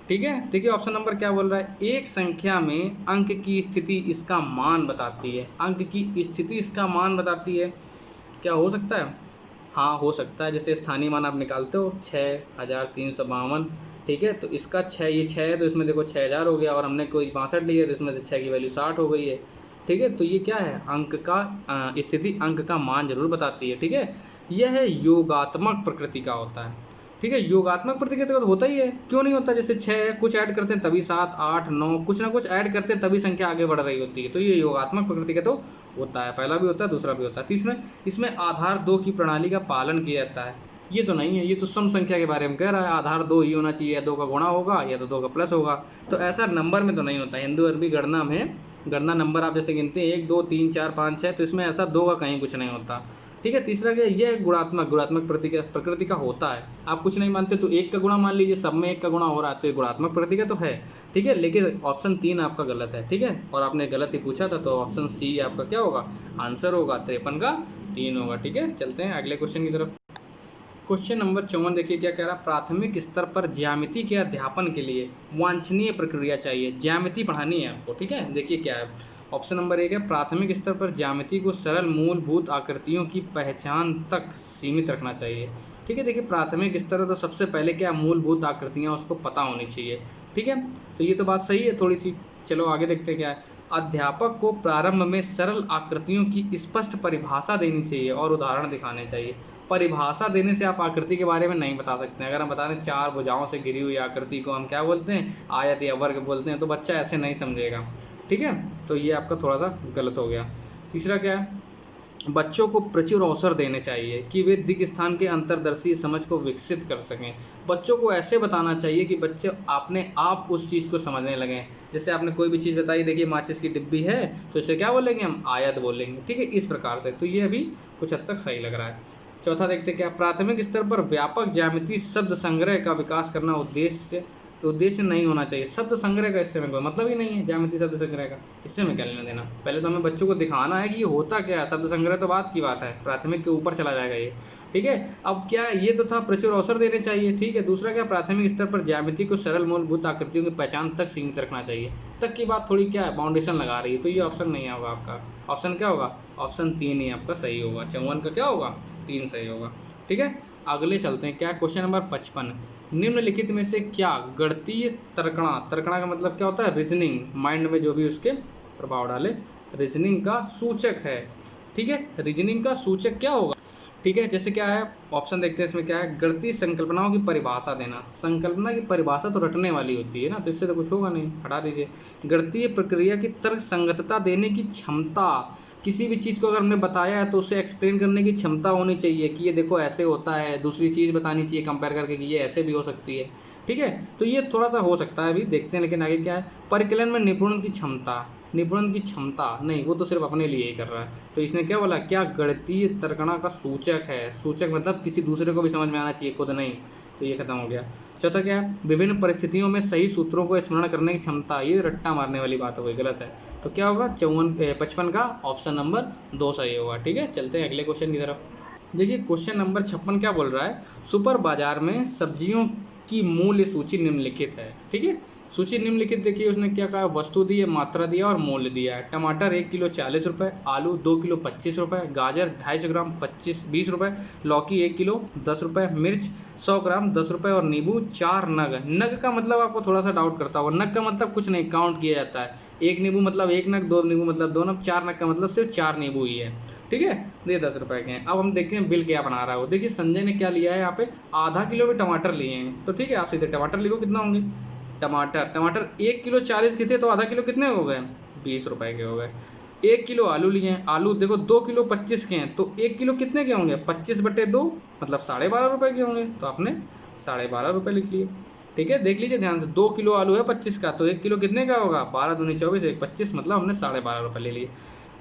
ठीक है। देखिए ऑप्शन नंबर क्या बोल रहा है, एक संख्या में अंक की स्थिति इसका मान बताती है, अंक की स्थिति इसका मान बताती है, क्या हो सकता है, हाँ हो सकता है। जैसे स्थानीय मान आप निकालते हो 6352, ठीक है, तो इसका 6 ये 6 है तो इसमें देखो 6000 हो गया, और हमने कोई 62 लिया तो इसमें से 6 की वैल्यू 60 हो गई है, ठीक ठीक है। तो ये क्या है, अंक का स्थिति अंक का मान जरूर बताती है, ठीक है। यह है योगात्मक प्रकृति का होता है, ठीक है। योगात्मक प्रकृति का तो होता ही है, क्यों नहीं होता, जैसे 6 है, कुछ ऐड करते हैं तभी 7 8 9, कुछ ना कुछ ऐड करते हैं तभी संख्या आगे बढ़ रही होती है। तो ये योगात्मक प्रकृति का तो होता है, पहला भी होता है दूसरा भी होता है। तीसरा, इसमें आधार 2 की प्रणाली का पालन किया जाता है। ये तो नहीं है, ये तो सम संख्या के बारे में कह रहा है, आधार 2 ही होना चाहिए, या 2 का गुणा होगा या तो 2 का प्लस होगा। तो ऐसा नंबर में तो नहीं होता। हिंदू अरबी गणना में, गणना नंबर आप जैसे गिनते हैं 1 2 3 4 5 6, तो इसमें ऐसा 2 का कहीं कुछ नहीं होता, ठीक है। तीसरा क्या, यह गुणात्मक प्रकृति का होता है। आप कुछ नहीं मानते तो 1 का गुणा मान लीजिए, सब में 1 का गुणा हो रहा है, तो ये गुणात्मक प्रकृति का तो है, ठीक है। लेकिन ऑप्शन 3 आपका गलत है, ठीक है। और आपने गलत ही पूछा था, तो ऑप्शन सी आपका क्या होगा, आंसर होगा 53 का 3 होगा, ठीक है। चलते हैं अगले क्वेश्चन की तरफ। क्वेश्चन नंबर 54 देखिए क्या कह रहा है, प्राथमिक स्तर पर ज्यामिति के अध्यापन के लिए वांछनीय प्रक्रिया चाहिए। ज्यामिति पढ़ानी है आपको, ठीक है। देखिए क्या है, ऑप्शन नंबर 1 है, प्राथमिक स्तर पर ज्यामिति को सरल मूलभूत आकृतियों की पहचान तक सीमित रखना चाहिए, ठीक है। देखिए प्राथमिक स्तर है तो सबसे पहले क्या, मूलभूत आकृतियाँ उसको पता होनी चाहिए, ठीक है। तो ये तो बात सही है थोड़ी सी। चलो आगे देखते हैं क्या है, अध्यापक को प्रारंभ में सरल आकृतियों की स्पष्ट परिभाषा देनी चाहिए और उदाहरण दिखाने चाहिए। परिभाषा देने से आप आकृति के बारे में नहीं बता सकते हैं। अगर हम बता दें 4 भुजाओं से घिरी हुई आकृति को हम क्या बोलते हैं, आयत या वर्ग बोलते हैं, तो बच्चा ऐसे नहीं समझेगा, ठीक है। तो ये आपका थोड़ा सा गलत हो गया। तीसरा क्या है, बच्चों को प्रचुर अवसर देने चाहिए कि वे दिक् स्थान के अंतर्दर्शी समझ को विकसित कर सकें। बच्चों को ऐसे बताना चाहिए कि बच्चे अपने आप उस चीज़ को समझने लगें। जैसे आपने कोई भी चीज़ बताई, देखिए माचिस की डिब्बी है, तो इसे क्या बोलेंगे हम, आयत बोलेंगे, ठीक है, इस प्रकार से। तो ये अभी कुछ हद तक सही लग रहा है। चौथा देखते क्या, प्राथमिक स्तर पर व्यापक ज्यामिति शब्द संग्रह का विकास करना उद्देश्य नहीं होना चाहिए। शब्द संग्रह का इससे में कोई मतलब ही नहीं है, ज्यामिति शब्द संग्रह का इससे में क्या लेना देना। पहले तो हमें बच्चों को दिखाना है कि ये होता क्या है, शब्द संग्रह तो बात की बात है, प्राथमिक के ऊपर चला जाएगा ये, ठीक है। अब क्या, ये तो था प्रचुर अवसर देने चाहिए, ठीक है। दूसरा क्या, प्राथमिक स्तर पर ज्यामिति को सरल मूलभूत आकृतियों की पहचान तक सीमित रखना चाहिए। तक की बात थोड़ी क्या है, बाउंडेशन लगा रही है, तो ये ऑप्शन नहीं होगा आपका। ऑप्शन क्या होगा, ऑप्शन 3 ही आपका सही होगा। 54 का क्या होगा, 3 सही होगा, ठीक है। अगले चलते हैं, क्या क्वेश्चन नंबर 55, निम्नलिखित में से क्या गणितीय तर्कणा का मतलब क्या होता है, रीजनिंग, माइंड में जो भी उसके प्रभाव डाले, रीजनिंग का सूचक है, ठीक है। रीजनिंग का सूचक क्या होगा, ठीक है। जैसे क्या है, ऑप्शन देखते हैं इसमें क्या है, गणितीय संकल्पनाओं की परिभाषा देना। संकल्पना की परिभाषा तो रटने वाली होती है ना, तो इससे तो कुछ होगा नहीं, हटा दीजिए। गणितीय प्रक्रिया की तर्क संगतता देने की क्षमता, किसी भी चीज़ को अगर हमने बताया है तो उसे एक्सप्लेन करने की क्षमता होनी चाहिए कि ये देखो ऐसे होता है, दूसरी चीज़ बतानी चाहिए कंपेयर करके कि ये ऐसे भी हो सकती है, ठीक है। तो ये थोड़ा सा हो सकता है, अभी देखते हैं। लेकिन आगे क्या है, परिकलन में निपुण की क्षमता नहीं, वो तो सिर्फ अपने लिए ही कर रहा है। तो इसने क्या बोला, क्या गणितीय तर्कणा का सूचक है, सूचक मतलब किसी दूसरे को भी समझ में आना चाहिए, खुद नहीं। तो ये खत्म हो गया। चौथा क्या है, विभिन्न परिस्थितियों में सही सूत्रों को स्मरण करने की क्षमता, ये रट्टा मारने वाली बात हो गई, गलत है। तो क्या होगा, 55 का ऑप्शन नंबर 2 सही होगा, ठीक है। चलते हैं अगले क्वेश्चन की तरफ। देखिए क्वेश्चन नंबर 56 क्या बोल रहा है, सुपर बाजार में सब्जियों की मूल्य सूची निम्नलिखित है, ठीक है। सूची निम्नलिखित, देखिए उसने क्या कहा, वस्तु दी है, मात्रा दिया और मूल्य दिया है। टमाटर 1 किलो 40 रुपये, आलू 2 किलो 25 रुपये, गाजर 250 ग्राम 20 रुपये, लौकी 1 किलो 10 रुपये, मिर्च 100 ग्राम 10 रुपये और नींबू 4 नग। नग का मतलब आपको थोड़ा सा डाउट करता होगा, नग का मतलब कुछ नहीं, काउंट किया जाता है। 1 नींबू मतलब 1 नग, 2 नींबू मतलब 2 नग, 4 नग का मतलब सिर्फ 4 नींबू ही है, ठीक है। ये 10 रुपये के हैं। अब हम देखते हैं बिल क्या बना रहा है वो। देखिए संजय ने क्या लिया है यहाँ पे, आधा किलो में टमाटर लिए हैं, तो ठीक है, आप सीधे टमाटर लिखो, कितना होंगे, टमाटर 1 किलो 40 के थे, तो आधा किलो कितने हो गए, 20 रुपये के हो गए। 1 किलो आलू लिए हैं, आलू देखो 2 किलो 25 के हैं, तो 1 किलो कितने के होंगे, 25/2 मतलब 12.5 रुपये के होंगे, तो आपने 12.5 रुपये लिख लिए, ठीक है। देख लीजिए ध्यान से, 2 किलो आलू है 25 का, तो 1 किलो कितने का होगा, 12 दूनी 24, 1 25 मतलब हमने 12.5 रुपये ले लिए।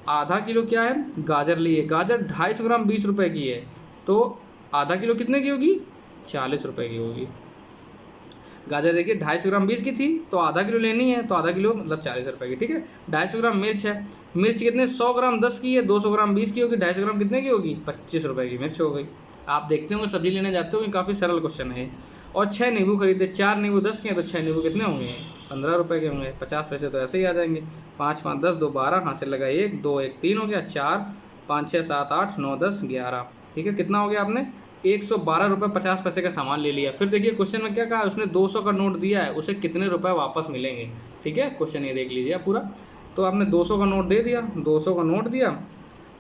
आधा किलो क्या है, गाजर लिए, गाजर 250 ग्राम 20 रुपये की है, तो आधा किलो कितने की होगी, 40 रुपये की होगी। गाजर देखिए 250 ग्राम 20 की थी, तो आधा किलो लेनी है, तो आधा किलो मतलब 40 रुपये की, ठीक है। 250 ग्राम मिर्च है, मिर्च कितने, 100 ग्राम 10 की है, 200 ग्राम 20 की होगी, 250 ग्राम कितने की होगी, 25 रुपये की मिर्च हो गई। आप देखते होंगे सब्जी लेने जाते हो, काफ़ी सरल क्वेश्चन है। और 6 नींबू खरीदे, 4 नींबू 10 के हैं, तो 6 नींबू कितने होंगे, 15 रुपये के होंगे। 50 पैसे तो ऐसे ही आ जाएंगे, 5 5 10 2 12, हाथ से लगा 1 2 1 3 हो गया, 4 5 6 7 8 9 10 11, ठीक है। कितना हो गया, आपने 112 रुपये 50 पैसे का सामान ले लिया। फिर देखिए क्वेश्चन में क्या कहा, उसने 200 का नोट दिया है, उसे कितने रुपए वापस मिलेंगे, ठीक है। क्वेश्चन ये देख लीजिए पूरा, तो आपने 200 का नोट दे दिया, 200 का नोट दिया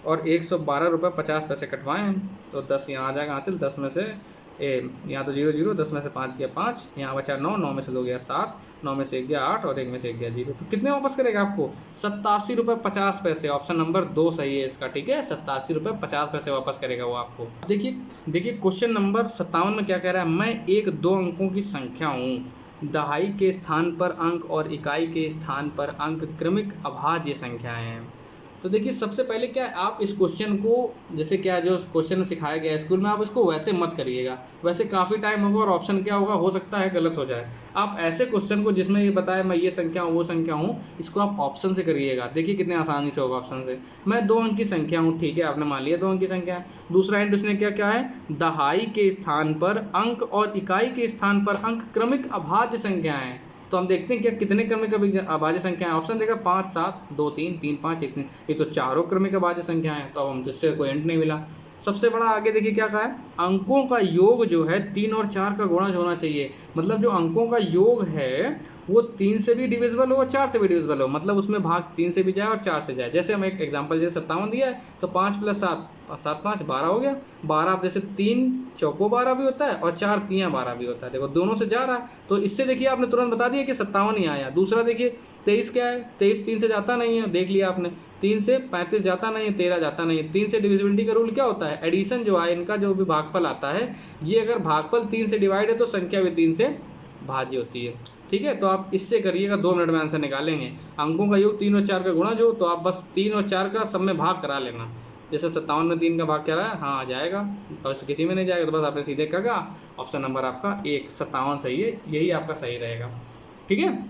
और 112 रुपये 50 पैसे कटवाए हैं। तो 10 यहाँ आ जाएगा हासिल, 10 में से यहाँ तो 0 0, 10 में से 5 गया 5, यहाँ बचा 9, 9 में से 2 गया 7, 9 में से 1 गया 8 और 1 में से 1 गया 0। तो कितने वापस करेगा आपको? 87 रुपये 50 पैसे। ऑप्शन नंबर 2 सही है इसका, ठीक है। 87 रुपये 50 पैसे वापस करेगा वो आपको। देखिए क्वेश्चन नंबर 57 में क्या कह रहा है, मैं एक 2 अंकों की संख्या हूँ, दहाई के स्थान पर अंक और इकाई के स्थान पर अंक क्रमिक अभाज्य संख्याएं हैं। तो देखिए सबसे पहले क्या है, आप इस क्वेश्चन को जैसे क्या जो क्वेश्चन में सिखाया गया है स्कूल में, आप इसको वैसे मत करिएगा। वैसे काफ़ी टाइम होगा और ऑप्शन क्या होगा, हो सकता है गलत हो जाए। आप ऐसे क्वेश्चन को जिसमें ये बताया मैं ये संख्या हूँ वो संख्या हूँ, इसको आप ऑप्शन से करिएगा। देखिए कितने आसानी से होगा ऑप्शन से। मैं 2 अंक की संख्या हूँ, ठीक है, आपने मान लिया 2 अंक की संख्या है। दूसरा हिंट उसने क्या है, दहाई के स्थान पर अंक और इकाई के स्थान पर अंक क्रमिक अभाज्य संख्याएं। तो हम देखते हैं क्या कितने क्रमिक अभाज्य संख्याएं। ऑप्शन देगा 5 7 2 3 3 5 1 3, ये तो चारों क्रमिक अभाज्य संख्याएं हैं। तो अब हम जिससे कोई हिंट नहीं मिला। सबसे बड़ा आगे देखिए क्या कहा है, अंकों का योग जो है 3 और 4 का गुणज होना चाहिए। मतलब जो अंकों का योग है वो 3 से भी डिविजिबल हो और 4 से भी डिविजिबल हो, मतलब उसमें भाग 3 से भी जाए और 4 से जाए। जैसे हम एक एग्जांपल जैसे 57 दिया है तो 5 + 7 7 5 12 हो गया। 12 आप जैसे 3 चौको 12 भी होता है और 4 तियाँ 12 भी होता है। देखो दोनों से जा रहा है, तो इससे देखिए आपने तुरंत बता दिया कि 57 ही आया। दूसरा देखिए 23 क्या है, 23 3 से जाता नहीं है, देख लिया आपने। 3 से 35 जाता नहीं है, 13 जाता नहीं है। 3 से डिविजिबिलिटी का रूल क्या होता है, एडिशन जो है इनका जो भी भागफल आता है, ये अगर भागफल 3 से डिवाइड है तो संख्या भी 3 से भाज्य होती है, ठीक है। तो आप इससे करिएगा, 2 मिनट में आंसर निकालेंगे। अंकों का योग 3 और 4 का गुणा जो, तो आप बस 3 और 4 का सब में भाग करा लेना। जैसे 57 में 3 का भाग क्या रहा है, हाँ आ जाएगा। और किसी में नहीं जाएगा तो बस आपने सीधे कहा ऑप्शन नंबर आपका 1 57 सही है, यही आपका सही रहेगा, ठीक है।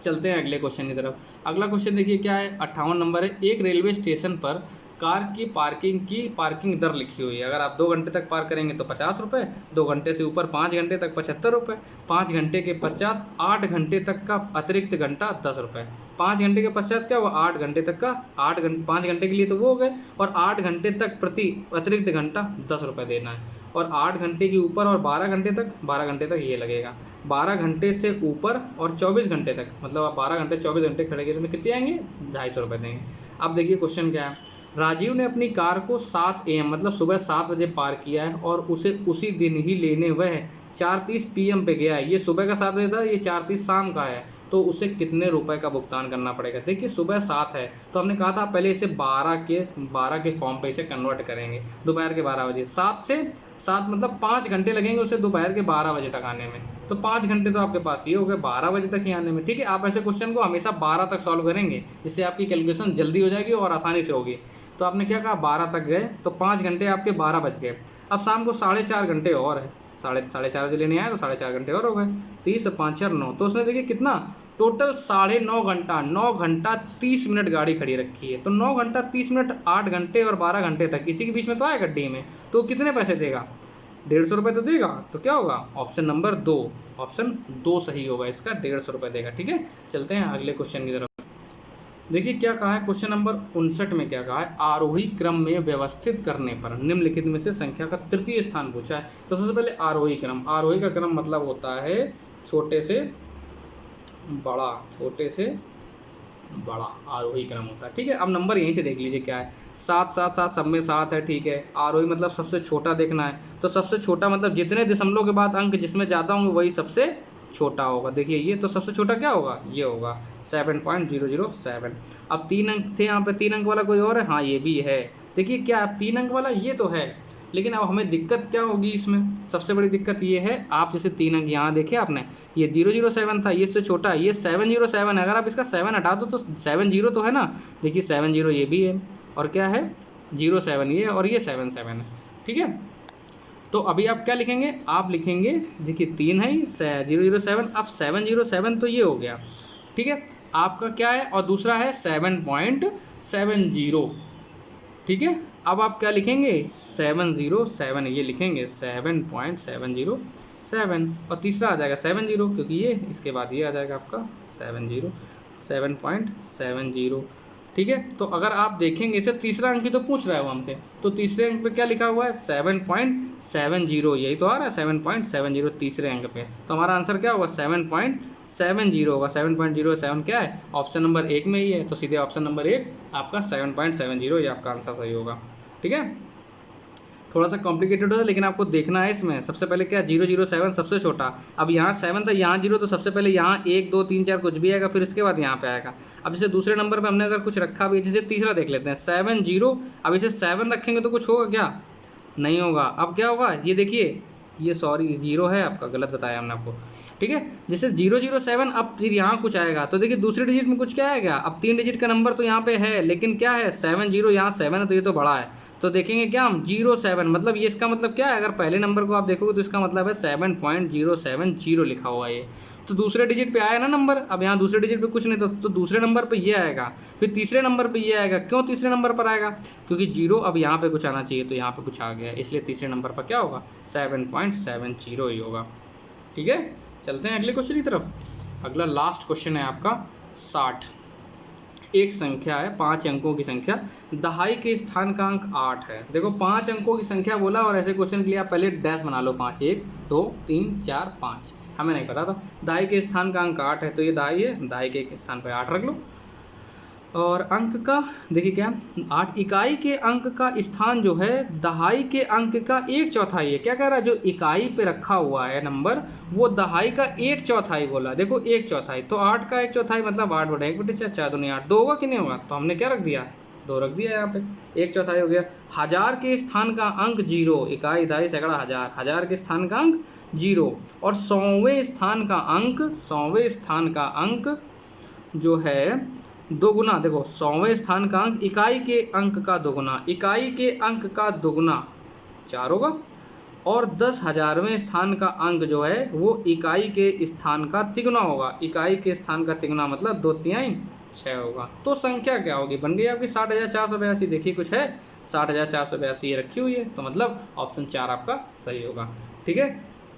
चलते हैं अगले क्वेश्चन की तरफ। अगला क्वेश्चन देखिए क्या है, 58 नंबर है। एक रेलवे स्टेशन पर कार की पार्किंग दर लिखी हुई है। अगर आप 2 घंटे तक पार्क करेंगे तो 50 रुपये, 2 घंटे से ऊपर 5 घंटे तक 75 रुपये, 5 घंटे के पश्चात 8 घंटे तक का अतिरिक्त घंटा 10 रुपये। 5 घंटे के पश्चात क्या हुआ, 8 घंटे तक का 5 घंटे के लिए तो वो हो गए, और 8 घंटे तक प्रति अतिरिक्त घंटा 10 रुपये देना है। और 8 घंटे के ऊपर और 12 घंटे तक ये लगेगा। 12 घंटे से ऊपर और 24 घंटे तक, मतलब आप 12 घंटे 24 घंटे खड़े के तो कितने आएंगे, 250 रुपये देंगे। अब देखिए क्वेश्चन क्या है, राजीव ने अपनी कार को 7 AM मतलब सुबह 7 बजे पार्क किया है और उसे उसी दिन ही लेने वह 4:30 PM पे गया है। ये सुबह का 7 बजे था, ये 4:30 शाम का है, तो उसे कितने रुपए का भुगतान करना पड़ेगा। देखिए सुबह 7 है तो हमने कहा था पहले इसे 12 के फॉर्म पे इसे कन्वर्ट करेंगे, दोपहर के 12 बजे। 7 से 7 मतलब 5 घंटे लगेंगे उसे दोपहर के 12 बजे तक आने में, तो 5 घंटे तो आपके पास ये हो गए 12 बजे तक ही आने में, ठीक है। आप ऐसे क्वेश्चन को हमेशा 12 तक सॉल्व करेंगे, जिससे आपकी कैलकुलेशन जल्दी हो जाएगी और आसानी से होगी। तो आपने क्या कहा, 12 तक गए तो 5 घंटे आपके 12 बज गए। अब शाम को 4.5 घंटे और है, 4:30 बजे लेने आए तो 4.5 घंटे और हो गए। 30 और 5 4 9, तो उसने देखिए कितना टोटल 9.5 घंटा, 9 घंटा 30 मिनट गाड़ी खड़ी रखी है। तो 9 घंटा 30 मिनट 8 घंटे और 12 घंटे तक, इसी के बीच में तो आया गड्ढे में, तो कितने पैसे देगा, 150 रुपये तो देगा। तो क्या होगा, ऑप्शन नंबर 2, ऑप्शन 2 सही होगा इसका, 150 रुपये देगा, ठीक है। चलते हैं अगले क्वेश्चन की तरफ। देखिए क्या कहा है, क्वेश्चन नंबर 59 में क्या कहा है, आरोही क्रम में व्यवस्थित करने पर निम्नलिखित में से संख्या का तृतीय स्थान पूछा है। तो सबसे पहले आरोही क्रम, आरोही का क्रम मतलब होता है छोटे से बड़ा, छोटे से बड़ा आरोही क्रम होता है, ठीक है। अब नंबर यहीं से देख लीजिए क्या है, 7 7 7 सब में 7 है, ठीक है। आरोही मतलब सबसे छोटा देखना है, तो सबसे छोटा मतलब जितने दशमलव के बाद अंक जिसमें ज़्यादा होंगे वही सबसे छोटा होगा। देखिए ये तो सबसे छोटा क्या होगा, ये होगा 7.007। अब 3 अंक थे यहाँ पे, 3 अंक वाला कोई और है, हाँ ये भी है। देखिए क्या 3 अंक वाला ये तो है, लेकिन अब हमें दिक्कत क्या होगी इसमें, सबसे बड़ी दिक्कत ये है, आप जैसे 3 अंक यहाँ देखे आपने, ये 007 था, ये इससे छोटा है, ये 707 है। अगर आप इसका 7 हटा दो तो 70 तो है ना, देखिए 70 ये भी है, और क्या है 07 ये, और ये 77 है, ठीक है। तो अभी आप क्या लिखेंगे, आप लिखेंगे देखिए 3 है 007, अब 707 तो ये हो गया, ठीक है। आपका क्या है, और दूसरा है 7.70, ठीक है। अब आप क्या लिखेंगे, 707 ये लिखेंगे 7.707, और तीसरा आ जाएगा 70, क्योंकि ये इसके बाद ये आ जाएगा आपका 7.70। ठीक है। तो अगर आप देखेंगे इसे तीसरा अंक ही तो पूछ रहा है वो हमसे, तो तीसरे अंक पे क्या लिखा हुआ है 7.70, यही तो आ रहा है 7.70 तीसरे अंक पे। तो हमारा आंसर क्या होगा 7.70 होगा। 7.07 क्या है, ऑप्शन नंबर 1 में ही है, तो सीधे ऑप्शन नंबर 1 आपका 7.70 ये आपका आंसर सही होगा। ठीक है, थोड़ा सा कॉम्प्लिकेटेड होता है लेकिन आपको देखना है इसमें। सबसे पहले क्या 007 सबसे छोटा, अब यहाँ 7 था यहाँ 0, तो सबसे पहले यहाँ 1 2 3 4 कुछ भी आएगा, फिर इसके बाद यहाँ पे आएगा। अब जैसे दूसरे नंबर पे हमने अगर कुछ रखा भी, जैसे तीसरा देख लेते हैं 70, अब इसे 7 रखेंगे तो कुछ होगा क्या, नहीं होगा। अब क्या होगा ये देखिए, ये सॉरी 0 है आपका, गलत बताया हमने आपको। ठीक है, जैसे 007 अब फिर यहाँ कुछ आएगा, तो देखिए दूसरे डिजिट में कुछ क्या आएगा, अब 3 डिजिट का नंबर तो यहाँ पे है लेकिन क्या है 70, यहाँ 7 है तो ये तो बड़ा है, तो देखेंगे क्या हम 07, मतलब ये इसका मतलब क्या है, अगर पहले नंबर को आप देखोगे तो इसका मतलब है 7.070 लिखा हुआ है ये, तो दूसरे डिजिट पे आया ना नंबर। अब यहाँ दूसरे डिजिट पे कुछ नहीं था तो दूसरे नंबर पे ये आएगा, फिर तीसरे नंबर पे ये आएगा। क्यों तीसरे नंबर पर आएगा, क्योंकि 0 अब यहाँ पे कुछ आना चाहिए तो यहाँ पे कुछ आ गया, इसलिए तीसरे नंबर पर क्या होगा 7.70 ही होगा। ठीक है, चलते हैं अगले क्वेश्चन की तरफ। अगला लास्ट क्वेश्चन है आपका 60। एक संख्या है 5 अंकों की संख्या, दहाई के स्थानांक 8 है। देखो 5 अंकों की संख्या बोला और ऐसे क्वेश्चन के लिए आप पहले डैश बना लो, 5 1 2 3 4 5, हमें नहीं पता था। दहाई के स्थानांक 8 है तो ये दहाई है, दहाई के स्थान पर 8 रख लो। और अंक का देखिए क्या 8, इकाई के अंक का स्थान जो है दहाई के अंक का 1/4 है। क्या कह रहा है, जो इकाई पे रखा हुआ है नंबर वो दहाई का 1/4 बोला। देखो 1/4, तो 8 का 1/4 मतलब 8/1/4, 4 दूनी 8, 2 होगा कि नहीं होगा, तो हमने क्या रख दिया 2 रख दिया यहाँ पे, 1/4 हो गया। हजार के स्थान का अंक 0, इकाई दहाई सैकड़ा हजार, हजार के स्थान का अंक 0, और 100वें स्थान का अंक, 100वें स्थान का अंक जो है 2 गुना, देखो 100वें स्थान का अंक इकाई के अंक का 2 गुना, इकाई के अंक का 2 गुना 4 होगा, और 10,000वें स्थान का अंक जो है वो इकाई के स्थान का तिगुना होगा। इकाई के स्थान का तिगुना मतलब 2/3 6 होगा। तो संख्या क्या होगी, बन गई आपकी 60,482। देखिए कुछ है 60,482 ये रखी हुई है, तो मतलब ऑप्शन 4 आपका सही होगा। ठीक है,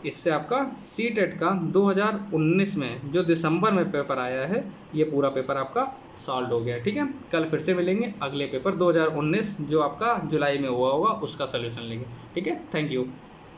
इससे आपका सीटेट का 2019 में जो दिसंबर में पेपर आया है ये पूरा पेपर आपका सॉल्व हो गया। ठीक है, कल फिर से मिलेंगे अगले पेपर 2019 जो आपका जुलाई में हुआ होगा उसका सलूशन लेंगे। ठीक है, थैंक यू।